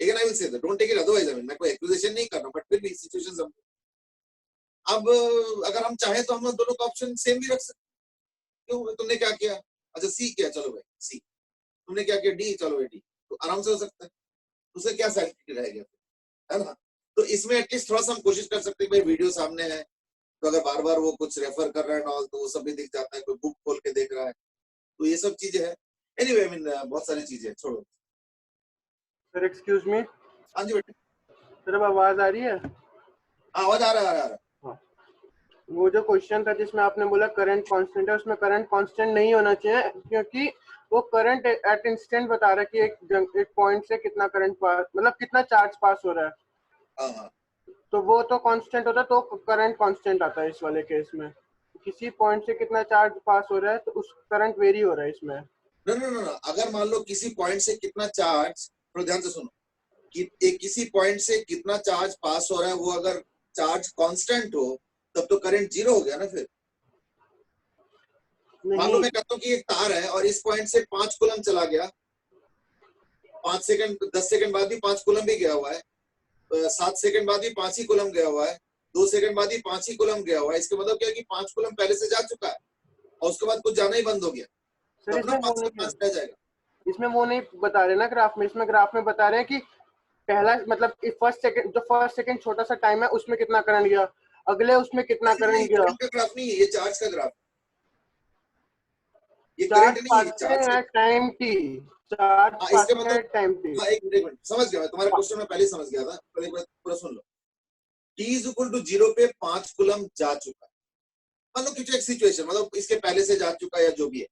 [SPEAKER 1] again I will say that, don't take it otherwise. मैं कोई एक्यूजेशन नहीं कर रहा, बट फिर भी सिचुएशन समझो। अब अगर हम चाहें तो हम दोनों का ऑप्शन सेम भी रख सकते। क्यों, तुमने क्या किया, अच्छा सी किया, चलो भाई सी, तुमने क्या किया डी, चलो भाई डी, तो आराम से हो सकता है। उसे क्या सैटिस्फाइड रहेगा, है ना। तो इसमें एटलीस्ट थोड़ा सा हम कोशिश कर सकते हैं, भाई वीडियो सामने है तो अगर बार बार वो कुछ रेफर कर रहा है ना तो वो सब भी दिख जाता है, कोई बुक खोल के देख रहा है, तो ये सब चीजें हैं। एनीवे आई मीन बहुत सारी चीजें, छोड़ो।
[SPEAKER 7] Sir excuse me.
[SPEAKER 1] हाँ जी बेटे।
[SPEAKER 7] सर अब आवाज आ रही है?
[SPEAKER 1] आवाज आ रहा है।
[SPEAKER 7] वो जो क्वेश्चन था जिसमें आपने बोला करंट कांस्टेंट है, उसमें करंट कांस्टेंट नहीं होना चाहिए, क्योंकि वो करंट एट इंस्टेंट बता रहा है कि एक पॉइंट से कितना करंट पास, मतलब कितना चार्ज पास हो रहा है।
[SPEAKER 1] हाँ।
[SPEAKER 7] तो वो तो कांस्टेंट होता है, तो करंट कांस्टेंट आता है इस वाले केस में। किसी पॉइंट से कितना चार्ज पास हो रहा है तो उस करंट वेरी हो रहा है इसमें।
[SPEAKER 1] no, अगर मान लो किसी पॉइंट से कितना चार्ज, थोड़ा ध्यान से सुनो, कि किसी पॉइंट से कितना चार्ज पास हो रहा है, वो अगर चार्ज कांस्टेंट हो तब तो करंट 0 हो गया ना। फिर मान लो मैं कहता हूँ कि एक तार है और इस पॉइंट से 5 कूलम चला गया, 5 सेकंड 10 सेकंड बाद भी 5 कूलम भी गया हुआ है, 7 सेकंड बाद भी 5 ही कूलम गया हुआ है, 2 सेकंड बाद भी 5 ही कूलम गया हुआ है। इसका मतलब क्या है कि 5 कूलम पहले से जा चुका है और उसके बाद कुछ जाना ही बंद हो गया,
[SPEAKER 7] सर
[SPEAKER 1] तो 5 रह जाएगा।
[SPEAKER 7] इसमें वो नहीं बता रहे ना ग्राफ में, इसमें ग्राफ में बता रहे हैं कि पहला मतलब फर्स्ट सेकंड छोटा सा टाइम है उसमें कितना करंट गया, अगले उसमें कितना करंट गया।
[SPEAKER 1] का ग्राफ नहीं है ये, चार्ज का ग्राफ, ये करंट नहीं है, चार्ज का
[SPEAKER 7] टाइम टी, चार्ज
[SPEAKER 1] इसका मतलब
[SPEAKER 7] टाइम टी।
[SPEAKER 1] एक मिनट समझ गया मैं, तुम्हारा क्वेश्चन मैं पहले समझ गया था, पर एक बार पूरा सुन लो। T इज इक्वल टू 0 पे 5 कूलम जा चुका है, मान लो कुछ एक सिचुएशन, मतलब इसके पहले से जा चुका है या जो भी है,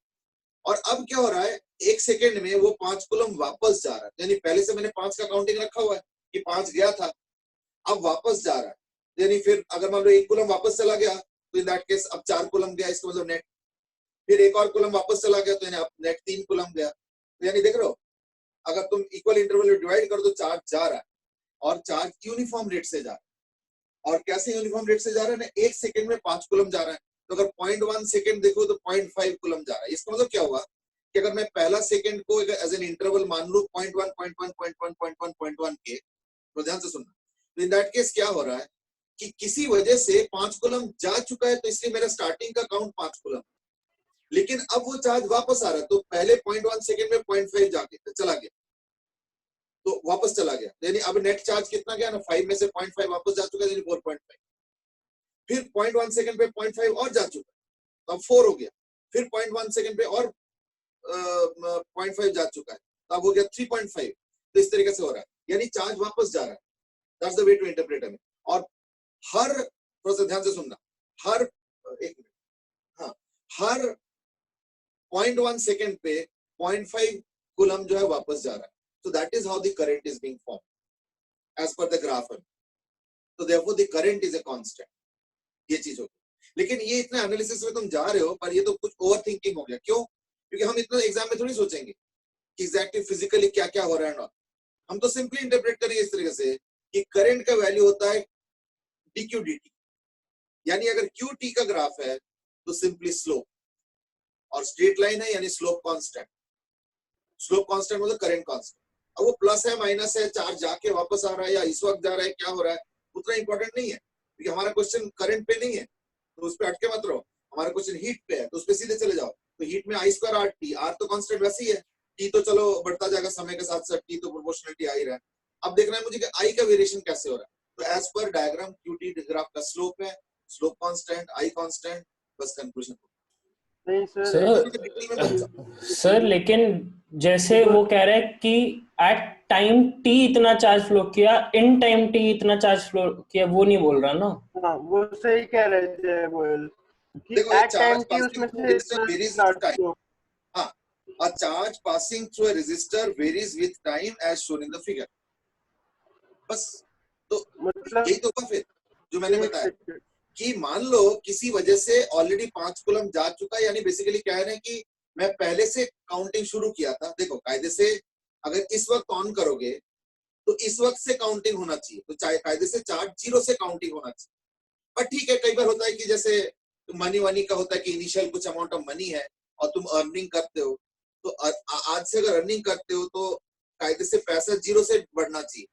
[SPEAKER 1] और अब क्या हो रहा है, 1 सेकेंड में वो 5 कूलम वापस जा रहा है, यानी पहले से मैंने 5 का काउंटिंग रखा हुआ है कि 5 गया था, अब वापस जा रहा है, यानी फिर अगर मान लो 1 कूलम वापस चला गया तो इन दैट केस अब 4 कूलम गया, इसका मतलब नेट, फिर एक और कूलम वापस चला गया तो यानी अब नेट 3 कूलम गया। तो यानी देख रहे हो, अगर तुम इक्वल इंटरवल में डिवाइड कर दो, चार्ज जा रहा है और चार्ज यूनिफॉर्म रेट से जा रहा है। और कैसे यूनिफॉर्म रेट से जा रहा है ना, 1 सेकंड में 5 कूलम जा रहा है, तो अगर 0.1 सेकंड देखो तो 0.5 कूलम जा रहा है। इसका मतलब क्या हुआ कि अगर मैं पहला सेकंड को एज एन इंटरवल मान लूं 0.1 0.1 0.1 0.1 0.1 के, तो ध्यान से सुनना, तो इन दैट केस क्या हो रहा है कि किसी वजह से 5 कूलम जा चुका है, तो इसलिए मेरा स्टार्टिंग का काउंट 5 कूलम, लेकिन अब वो चार्ज वापस आ रहा है, तो पहले 0.1 सेकंड में 0.5 जाके चला गया, तो वापस चला गया, यानी अब नेट चार्ज कितना गया ना, 5 में से 0.5 वापस जा चुका है, यानी 4.5, फिर 0.1 सेकंड पे 0.5 और जा चुका है, तो अब 4 हो गया, फिर 0.1 सेकंड पे और 0.5 जा चुका है, तो अब हो गया 3.5। तो इस तरीके से हो रहा है, यानी चार्ज वापस जा रहा है। That's the way to interpret it. और हर, थोड़ा सा ध्यान से सुनना, हर 1 मिनट, हाँ, हर 0.1 सेकंड पे 0.5 कूलम जो है वापस जा रहा है। So that is how the current is being formed as per the graph. So therefore the current is a constant. ये चीज होगी। लेकिन ये इतना एनालिसिस में तुम जा रहे हो, पर ये तो कुछ ओवर थिंकिंग हो गया। क्यों? क्योंकि हम इतना एग्जाम में थोड़ी सोचेंगे कि एग्जैक्टली फिजिकली क्या क्या हो रहा है ना, हम तो सिंपली इंटरप्रेट करेंगे इस तरीके से कि करंट का वैल्यू होता है dq dt, यानी अगर qt का ग्राफ है तो सिंपली स्लोप, और स्ट्रेट लाइन है यानी स्लोप कांस्टेंट। स्लोप कांस्टेंट मतलब करंट कांस्टेंट। अब वो प्लस है माइनस है, चार्ज जाके वापस आ रहा है या इस वक्त जा रहा है, क्या हो रहा है, उतना इंपॉर्टेंट नहीं है, क्योंकि हमारा क्वेश्चन करंट पे नहीं है, तो उस पे अटके मत रहो। हमारा क्वेश्चन हीट पे है, तो उस पे सीधे चले जाओ। तो हीट में आई स्क्वायर आर टी, आर तो कांस्टेंट वैसे ही है, टी तो चलो बढ़ता जाएगा समय के साथ साथ, टी तो प्रोपोर्शनलिटी आ ही रहा है। अब देखना है मुझे कि आई का वेरिएशन कैसे हो रहा है। तो as per diagram QT graph का स्लोप है, स्लोप कांस्टेंट, आई कांस्टेंट, बस कंक्लूजन।
[SPEAKER 7] नहीं सर,
[SPEAKER 6] सर लेकिन जैसे वो कह रहे हैं कि एट टाइम टी इतना चार्ज फ्लो किया, इन टाइम टी इतना चार्ज फ्लो किया, वो नहीं बोल रहा ना।
[SPEAKER 7] हाँ वो सही कह रहे थे बोल कि
[SPEAKER 1] देखो ये
[SPEAKER 7] at time
[SPEAKER 1] charge
[SPEAKER 7] T
[SPEAKER 1] passing
[SPEAKER 7] उसमें
[SPEAKER 1] थ्रू
[SPEAKER 7] से
[SPEAKER 1] रेजिस्टर वेरीज विद टाइम। हाँ, a charge passing through a resistor varies with time as shown in the figure। बस, तो
[SPEAKER 7] मतलब
[SPEAKER 1] यही तो था फिर जो मैंने बताया कि मान लो किसी वजह से ऑलरेडी 5 कूलम जा चुका है, यानी बेसिकली कह रहे हैं कि मैं पहले से काउंटिंग शुरू किया था। देखो कायदे से अगर इस वक्त ऑन करोगे तो इस वक्त से काउंटिंग होना चाहिए, तो चाहे कायदे से चार्ज 0 से काउंटिंग होना चाहिए। पर ठीक है, कई बार होता है कि जैसे मनी वनी का होता है कि इनिशियल कुछ अमाउंट ऑफ मनी है और तुम अर्निंग करते हो, तो आज से अगर अर्निंग करते हो तो कायदे से पैसा 0 से बढ़ना चाहिए।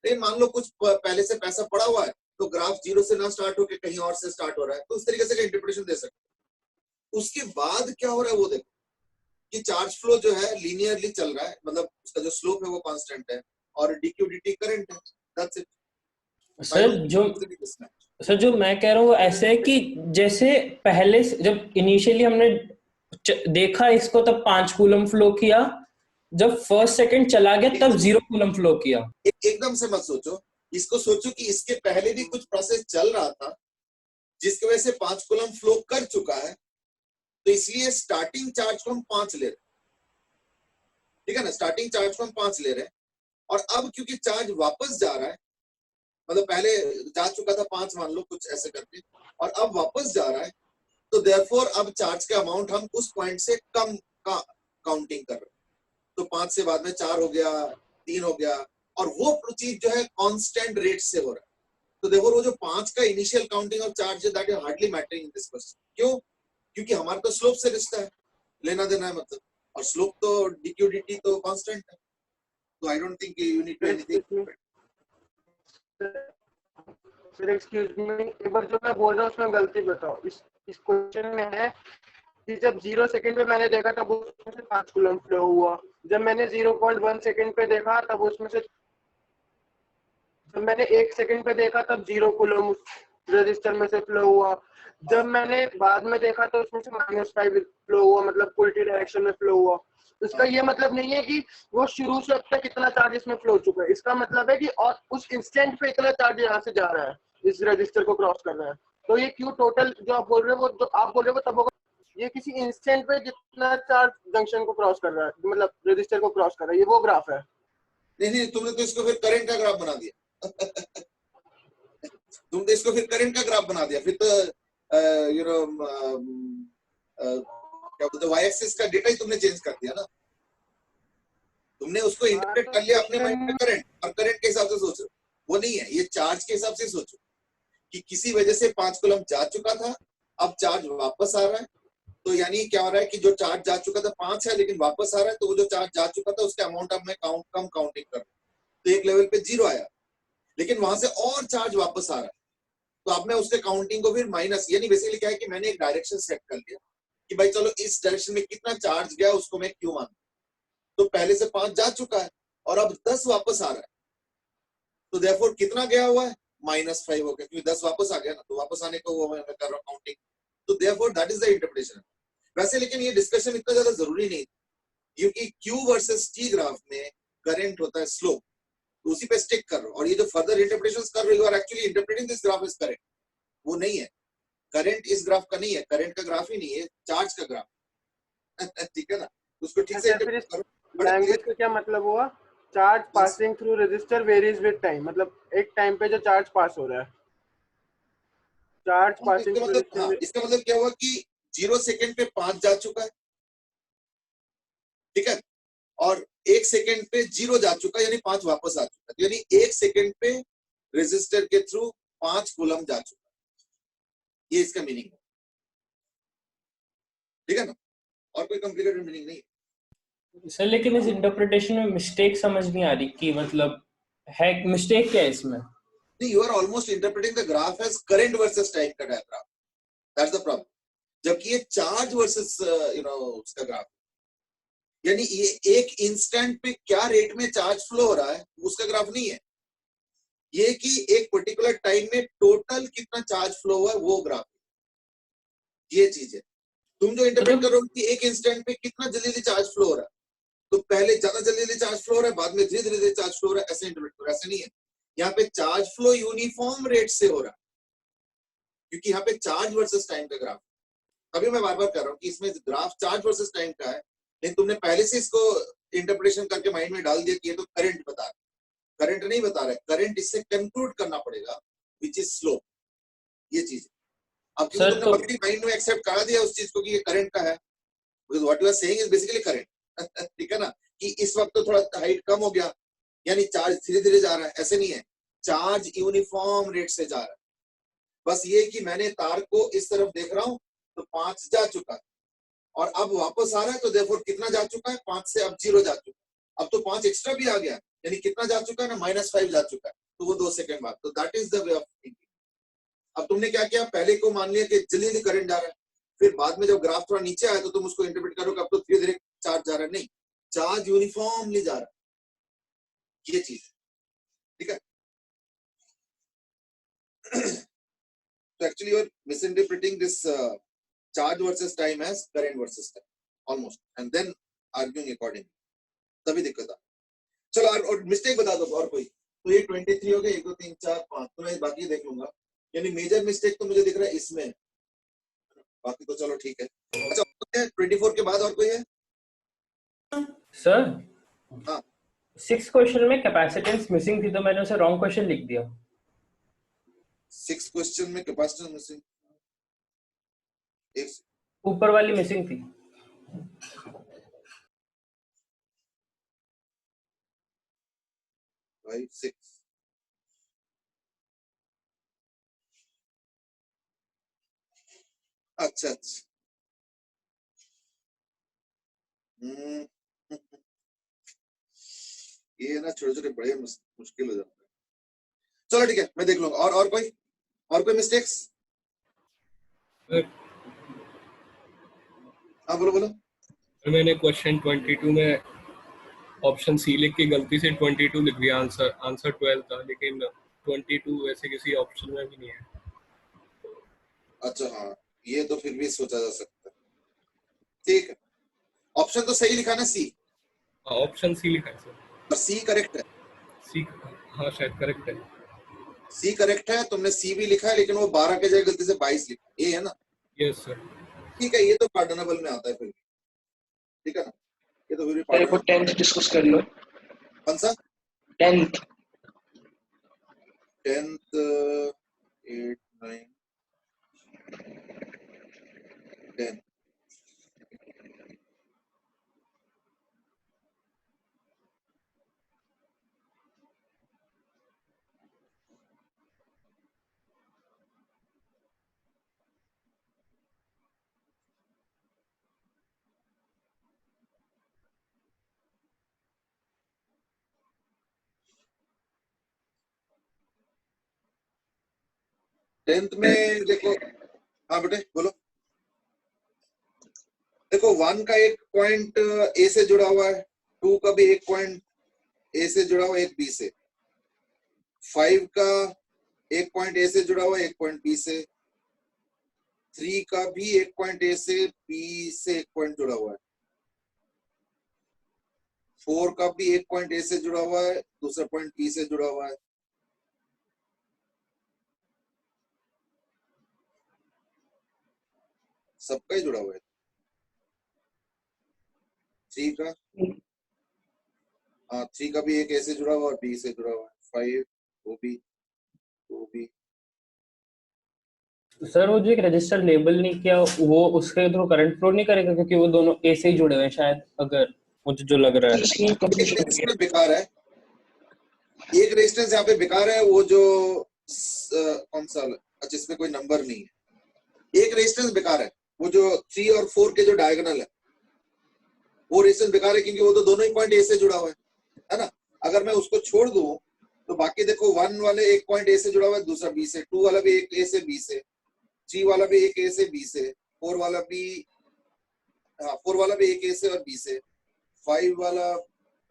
[SPEAKER 1] लेकिन मान लो कुछ पहले से पैसा पड़ा हुआ है, तो ग्राफ 0 से ना स्टार्ट होकर कहीं और से स्टार्ट हो रहा है, तो उस तरीके से इंटरप्रिटेशन दे सकते हो। उसके बाद क्या हो रहा है वो देखो कि चार्ज फ्लो जो है लीनियरली चल रहा है, मतलब उसका जो स्लोप है वो कांस्टेंट है और डीक्यू डीटी करंट है। That's it.
[SPEAKER 6] सर जो मैं कह रहा हूँ वो ऐसे है कि जैसे पहले जब इनिशियली हमने देखा इसको तब 5 कूलम फ्लो किया, जब फर्स्ट सेकंड चला गया तब 0 कूलम फ्लो किया।
[SPEAKER 1] एकदम से मत सोचो, इसको सोचो कि इसके पहले भी कुछ प्रोसेस चल रहा था जिसकी वजह से 5 कूलम फ्लो कर चुका है, तो इसलिए स्टार्टिंग चार्ज को हम 5 ले रहे हैं, ठीक है ना, स्टार्टिंग चार्ज को हम 5 ले रहे हैं। और अब क्योंकि चार्ज वापस जा रहा है, मतलब पहले जा चुका था 5 मान लो कुछ ऐसे करके, और अब वापस जा रहा है, तो देयरफॉर अब चार्ज का अमाउंट हम उस पॉइंट से कम का काउंटिंग कर रहे हैं। तो 5 से बाद में 4 हो गया, 3 हो गया, और वो चीज जो है कांस्टेंट रेट से हो रहा है। तो देखो वो जो 5 का इनिशियल काउंटिंग ऑफ चार्ज है, that is hardly mattering in this question. क्यों? क्योंकि हमारा तो स्लोप से रिश्ता है, लेना देना है मतलब, और स्लोप तो डीक्यू डीटी तो कांस्टेंट है। तो I don't think you need to anything.
[SPEAKER 7] फिर एक्सक्यूज मी, एक बार जो मैं बोल रहा हूँ उसमें गलती बताओ। इस क्वेश्चन में है कि जब 0 सेकंड पे मैंने देखा तब उसमें से 5 कूलम फ्लो हुआ, जब मैंने 0.1 सेकंड पे देखा तब उसमें से, जब मैंने 1 सेकंड पे देखा तब 0 कूलम रजिस्टर में से फ्लो हुआ, जब मैंने बाद में देखा तो उसमें से -5 फ्लो हुआ, मतलब उल्टी डायरेक्शन में फ्लो हुआ। इसका ये मतलब नहीं है कि वो शुरू से अब तक कितना चार्ज इसमें फ्लो चुका है, इसका मतलब है कि और उस इंस्टेंट पे इतना चार्ज यहाँ से जा रहा है, इस रजिस्टर को क्रॉस कर रहा है। तो ये क्यू टोटल जो आप बोल रहे हो, वो जो आप बोल रहे हो तब होगा ये किसी इंस्टेंट पे जितना चार्ज जंक्शन को क्रॉस कर रहा है, मतलब रजिस्टर को क्रॉस कर रहा है, ये वो ग्राफ है।
[SPEAKER 1] नहीं, तुमने तो इसको फिर करंट का ग्राफ बना दिया। तुमने इसको फिर करंट का ग्राफ बना दिया, फिर तो यू नो क्या बोलते, वाई एक्सिस का डेटा ही तुमने चेंज कर दिया ना। तुमने उसको इंटरप्रेट कर लिया अपने माइंड में करंट, और करंट के हिसाब से सोचो। वो नहीं है, ये चार्ज के हिसाब से सोचो कि किसी वजह से 5 कूलम जा चुका था, अब चार्ज वापस आ रहा है। तो यानी क्या हो रहा है कि जो चार्ज जा चुका था 5 है, लेकिन वापस आ रहा है, तो वो जो चार्ज जा चुका था उसके अमाउंट अब मैं कम काउंटिंग कर रहा हूँ, तो एक लेवल पे 0 आया, लेकिन वहां से और चार्ज वापस आ रहा है, तो अब मैं उसके काउंटिंग को फिर माइनस, यानी बेसिकली क्या है कि मैंने एक डायरेक्शन सेट कर लिया कि भाई चलो इस डायरेक्शन में कितना चार्ज गया उसको मैं क्यों मानूं। तो पहले से 5 जा चुका है और अब 10 वापस आ रहा है, तो देयरफॉर कितना गया हुआ है, -5 हो गया, क्योंकि 10 वापस आ गया ना, तो वापस आने को वो मैं कर रहा हूं काउंटिंग। तो therefore that is the interpretation. वैसे लेकिन ये डिस्कशन इतना ज्यादा जरूरी नहीं, क्योंकि Q वर्सेस T ग्राफ में करंट होता है स्लोप, तो उसी पे स्टिक कर रहा हूं। और ये जो फर्दर इंटरप्रिटेशंस कर रही हो, और actually interpreting this graph is current, वो नहीं है, करंट इस ग्राफ का नहीं है, करंट का ग्राफ ही नहीं है, चार्ज का ग्राफ। ठीक है ना, उसको ठीक से
[SPEAKER 7] अच्छा, फिर
[SPEAKER 1] इंटरप्रेट करो।
[SPEAKER 7] लैंग्वेज का क्या मतलब हुआ? Charge passing through register varies with time, मतलब एक टाइम पे जो चार्ज पास हो रहा है, चार्ज पासिंग थ्रू रजिस्टर।
[SPEAKER 1] इसका मतलब क्या हुआ कि 0 सेकंड पे 5 जा चुका है, ठीक है, और 1 सेकंड पे 0 जा चुका है, यानी 5 वापस आ चुका है, यानी 1 सेकंड पे रेजिस्टर के थ्रू 5 कूलम जा चुका है, ये इसका मीनिंग है। ठीक है ना, और कोई कॉम्प्लिकेटेड मीनिंग नहीं है
[SPEAKER 6] सर। लेकिन इस इंटरप्रिटेशन में मिस्टेक समझ नहीं आ रही कि मतलब है मिस्टेक क्या है इसमें?
[SPEAKER 1] नहीं, you are almost interpreting the graph as current versus time का diagram, that's the problem। जबकि ये चार्ज वर्सेस उसका ग्राफ, यानी ये एक इंस्टेंट पे क्या रेट में चार्ज फ्लो हो रहा है उसका ग्राफ नहीं है, ये कि एक पर्टिकुलर टाइम में टोटल कितना चार्ज फ्लो हुआ है वो ग्राफ है, ये चीज है। तुम जो इंटरप्रेट कर रहे हो कि एक इंस्टेंट पे कितना जल्दी चार्ज फ्लो हो रहा है, तो पहले ज्यादा जल्दी चार्ज फ्लो हो रहा है, बाद में धीरे धीरे चार्ज फ्लो हो रहा है, ऐसे इंटरप्रेट करो। ऐसे नहीं है, यहाँ पे चार्ज फ्लो यूनिफॉर्म रेट से हो रहा है, क्योंकि यहाँ पे चार्ज वर्सेस टाइम का ग्राफ। अभी मैं बार बार कह रहा हूँ कि इसमें ग्राफ चार्ज वर्सेस टाइम का है, लेकिन तुमने पहले से इसको इंटरप्रिटेशन करके माइंड में डाल दिया कि ये तो करंट बता रहा है, करंट नहीं बता रहा है, करंट इससे कंक्लूड करना पड़ेगा विच इज स्लो, ये चीज। अब क्योंकि तुमने ऑलरेडी माइंड में एक्सेप्ट करा दिया उस चीज को कि ये करंट का है, because what you are saying is basically current. ठीक है ना, कि इस वक्त तो थोड़ा हाइट कम हो गया, यानी चार्ज धीरे धीरे जा रहा है, ऐसे नहीं है, चार्ज यूनिफॉर्म रेट से जा रहा है। बस ये कि मैंने तार को इस तरफ देख रहा हूं तो 5 जा चुका है और अब वापस आ रहा है, तो देयरफॉर कितना जा चुका है, 5 से अब 0 जा चुका है, अब तो 5 एक्स्ट्रा भी आ गया, यानी कितना जा चुका है ना, -5 जा चुका है, तो वो 2 सेकंड बाद। तो that is the way of thinking. अब तुमने क्या किया, पहले को मान लिया कि जल्दी जल्दी करंट जा रहा है, फिर बाद में जब ग्राफ थोड़ा नीचे आया तो तुम उसको इंटरप्रेट करो कि अब तो धीरे धीरे चार्ज जा रहा है, नहीं, चार्ज यूनिफॉर्मली जा रहा है, ये चीज। ठीक है, so actually you are misinterpreting this charge versus time as current versus time almost, and then arguing accordingly, तभी दिक्कत आ। चलो और मिस्टेक बता दो और कोई, तो ये 23 हो गए, 1 2 3 4 5, तो मैं बाकी देख लूंगा, यानी मेजर मिस्टेक तो मुझे दिख रहा है इसमें, बाकी तो चलो ठीक है। अच्छा 24 के बाद और कोई है
[SPEAKER 6] सर?
[SPEAKER 1] हाँ,
[SPEAKER 6] 6 क्वेश्चन में कैपेसिटेंस मिसिंग थी, तो मैंने उसे रॉन्ग क्वेश्चन लिख दिया।
[SPEAKER 1] 6 क्वेश्चन में कैपेसिटेंस मिसिंग,
[SPEAKER 6] ऊपर वाली मिसिंग थी।
[SPEAKER 1] 5 6 अच्छा अच्छा, ये ना छोटे छोटे बड़े मुश्किल हो जाता है। चलो ठीक है, मैं देख लूंगा। और कोई मिस्टेक्स? हाँ बोलो बोलो।
[SPEAKER 3] मैंने क्वेश्चन 22 में ऑप्शन सी लिख के गलती से 22 लिख दिया, आंसर 12 था, लेकिन 22 वैसे किसी ऑप्शन में भी नहीं है।
[SPEAKER 1] अच्छा हाँ, ये तो फिर भी सोचा जा सकता है। ठीक है, ऑप्शन तो सही लिखा ना, सी?
[SPEAKER 3] ऑप्शन सी लिखा है सर।
[SPEAKER 1] और सी करेक्ट है?
[SPEAKER 3] सी, हाँ शायद करेक्ट है।
[SPEAKER 1] सी करेक्ट है, तुमने सी भी लिखा है, लेकिन वो 12 के जगह गलती से 22 लिखा, ये है ना?
[SPEAKER 3] Yes sir.
[SPEAKER 1] ठीक है, ये तो पार्डनेबल में आता है फिर भी, ठीक है ना, ये तो फिर भी
[SPEAKER 4] मेरे को
[SPEAKER 1] पार्डनेबल।
[SPEAKER 4] 10th डिस्कस कर लो।
[SPEAKER 1] कौन सा
[SPEAKER 4] 10th
[SPEAKER 1] 10th 8 9 10 10th में देखो, हाँ बेटे बोलो। देखो 1 का एक पॉइंट ए से जुड़ा हुआ है, 2 का भी एक पॉइंट ए से जुड़ा हुआ है, एक बी से। 5 का एक पॉइंट ए से जुड़ा हुआ है, एक पॉइंट बी से। 3 का भी एक पॉइंट ए से, बी से एक पॉइंट जुड़ा हुआ है। 4 का भी एक पॉइंट ए से जुड़ा हुआ है, दूसरा पॉइंट बी से जुड़ा हुआ है। सबका ही जुड़ा हुआ है। 3 का, हाँ 3 का भी एक ए से जुड़ा हुआ है, बी से जुड़ा हुआ है। 5 वो भी, वो भी।
[SPEAKER 6] सर वो जो एक रजिस्टर लेबल नहीं किया वो उसके थ्रू करंट फ्लो नहीं करेगा क्योंकि वो दोनों ए से ही जुड़े हुए हैं शायद, अगर मुझे जो लग रहा है।
[SPEAKER 4] इसमें
[SPEAKER 1] एक
[SPEAKER 4] कंफ्यूजन हो गया।
[SPEAKER 1] रेजिस्टेंस बेकार है, एक रेजिस्टेंस यहाँ पे बेकार है, वो जो कौन सा, अच्छा इसमें कोई नंबर नहीं है। एक रेजिस्टेंस बेकार है, वो जो 3 और 4 के जो डायगोनल है वो रेजिस्टेंस बेकार है, क्योंकि वो तो दोनों ही पॉइंट ए से जुड़ा हुआ है ना। अगर मैं उसको छोड़ दूं तो बाकी देखो 1 वाले एक पॉइंट ए से जुड़ा हुआ है, दूसरा बी से। 2 वाला भी एक ए से बी से। 3 वाला भी एक ए से बी से। 4 वाला भी, हाँ 4 वाला भी एक ए से और बी से। 5 वाला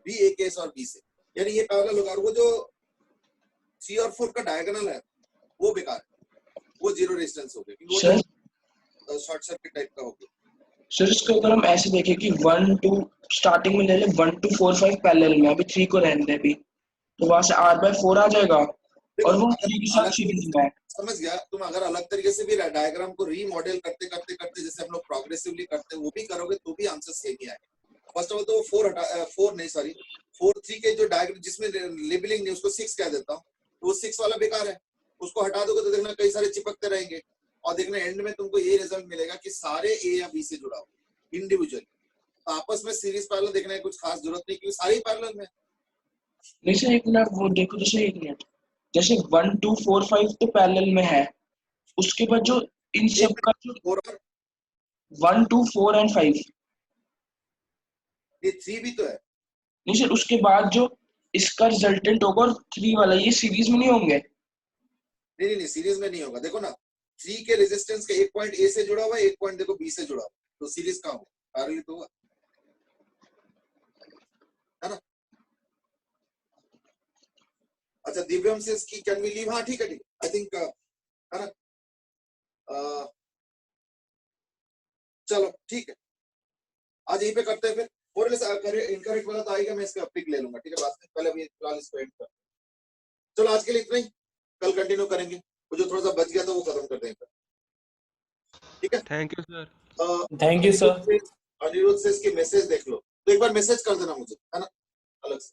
[SPEAKER 1] भी एक ए से और बी से, यानी ये पैरेलल होगा। और वो जो 3 और 4 का डायगोनल है वो बेकार है, वो जीरो रेजिस्टेंस हो गया, क्योंकि वो
[SPEAKER 4] सर
[SPEAKER 1] तो शॉर्ट सर्किट टाइप का हो गया।
[SPEAKER 4] सर इसको अगर हम ऐसे देखें कि 1 2 स्टार्टिंग में ले ले 1 2 4 5 पैरेलल में, अभी 3 को रहने दे अभी, तो वहां से R/4 आ जाएगा और वो 3 के साथ सीरीज में है।
[SPEAKER 1] समझ गया। तुम अगर अलग तरीके से भी डायग्राम को रीमॉडल करते करते करते जैसे हम लोग प्रोग्रेसिवली करते हैं वो भी करोगे तो भी आंसर सेम ही आएगा। फर्स्ट ऑफ ऑल तो 4 3 के जो डायग्राम जिसमें लेबलिंग नहीं उसको 6 कह देता हूँ, तो वो 6 वाला बेकार है, उसको हटा दोगे तो देखना कई सारे चिपकते रहेंगे और देखना एंड में तुमको ये रिजल्ट मिलेगा कि सारे ए या बी से जुड़ा हुआ इंडिविजुअली। आपस में सीरीज पैरेलल देखने की कुछ खास जरूरत नहीं, क्योंकि सारे ही पैरेलल में।
[SPEAKER 4] नहीं सर एक मिनट वो देखो, जैसे एक मिनट, जैसे 1 2 4 5 तो पैरेलल में है, उसके बाद जो इन सब का जो 1 2 4 एंड 5,
[SPEAKER 1] ये 3 भी तो है।
[SPEAKER 4] नहीं सर उसके बाद जो इसका रिजल्टेंट होगा और 3 वाला, ये सीरीज में नहीं होंगे।
[SPEAKER 1] नहीं सीरीज में नहीं होगा। देखो ना 3 के रेजिस्टेंस का एक पॉइंट ए से जुड़ा हुआ है, एक पॉइंट देखो बी से जुड़ा हुआ है, तो सीरीज कहाँ होगा? पैरेलल तो होगा, है ना। अच्छा दिव्यम से की कैन वी लीव, हाँ ठीक है आई थिंक, है ना। चलो ठीक है, आज यहीं पे करते हैं फिर। और इनकरेक्ट वाला तो आएगा, मैं इसका पिक ले लूंगा, ठीक है बात है। पहले अभी फिलहाल इसको एंड कर। चलो आज के लिए इतना ही, कल कंटिन्यू करेंगे। वो जो थोड़ा सा बच गया था वो खत्म कर देंगे, ठीक है।
[SPEAKER 8] Thank you sir.
[SPEAKER 6] Thank you sir.
[SPEAKER 1] Anirudh से इसकी मैसेज देख लो, तो एक बार मैसेज कर देना मुझे, है ना, अलग से।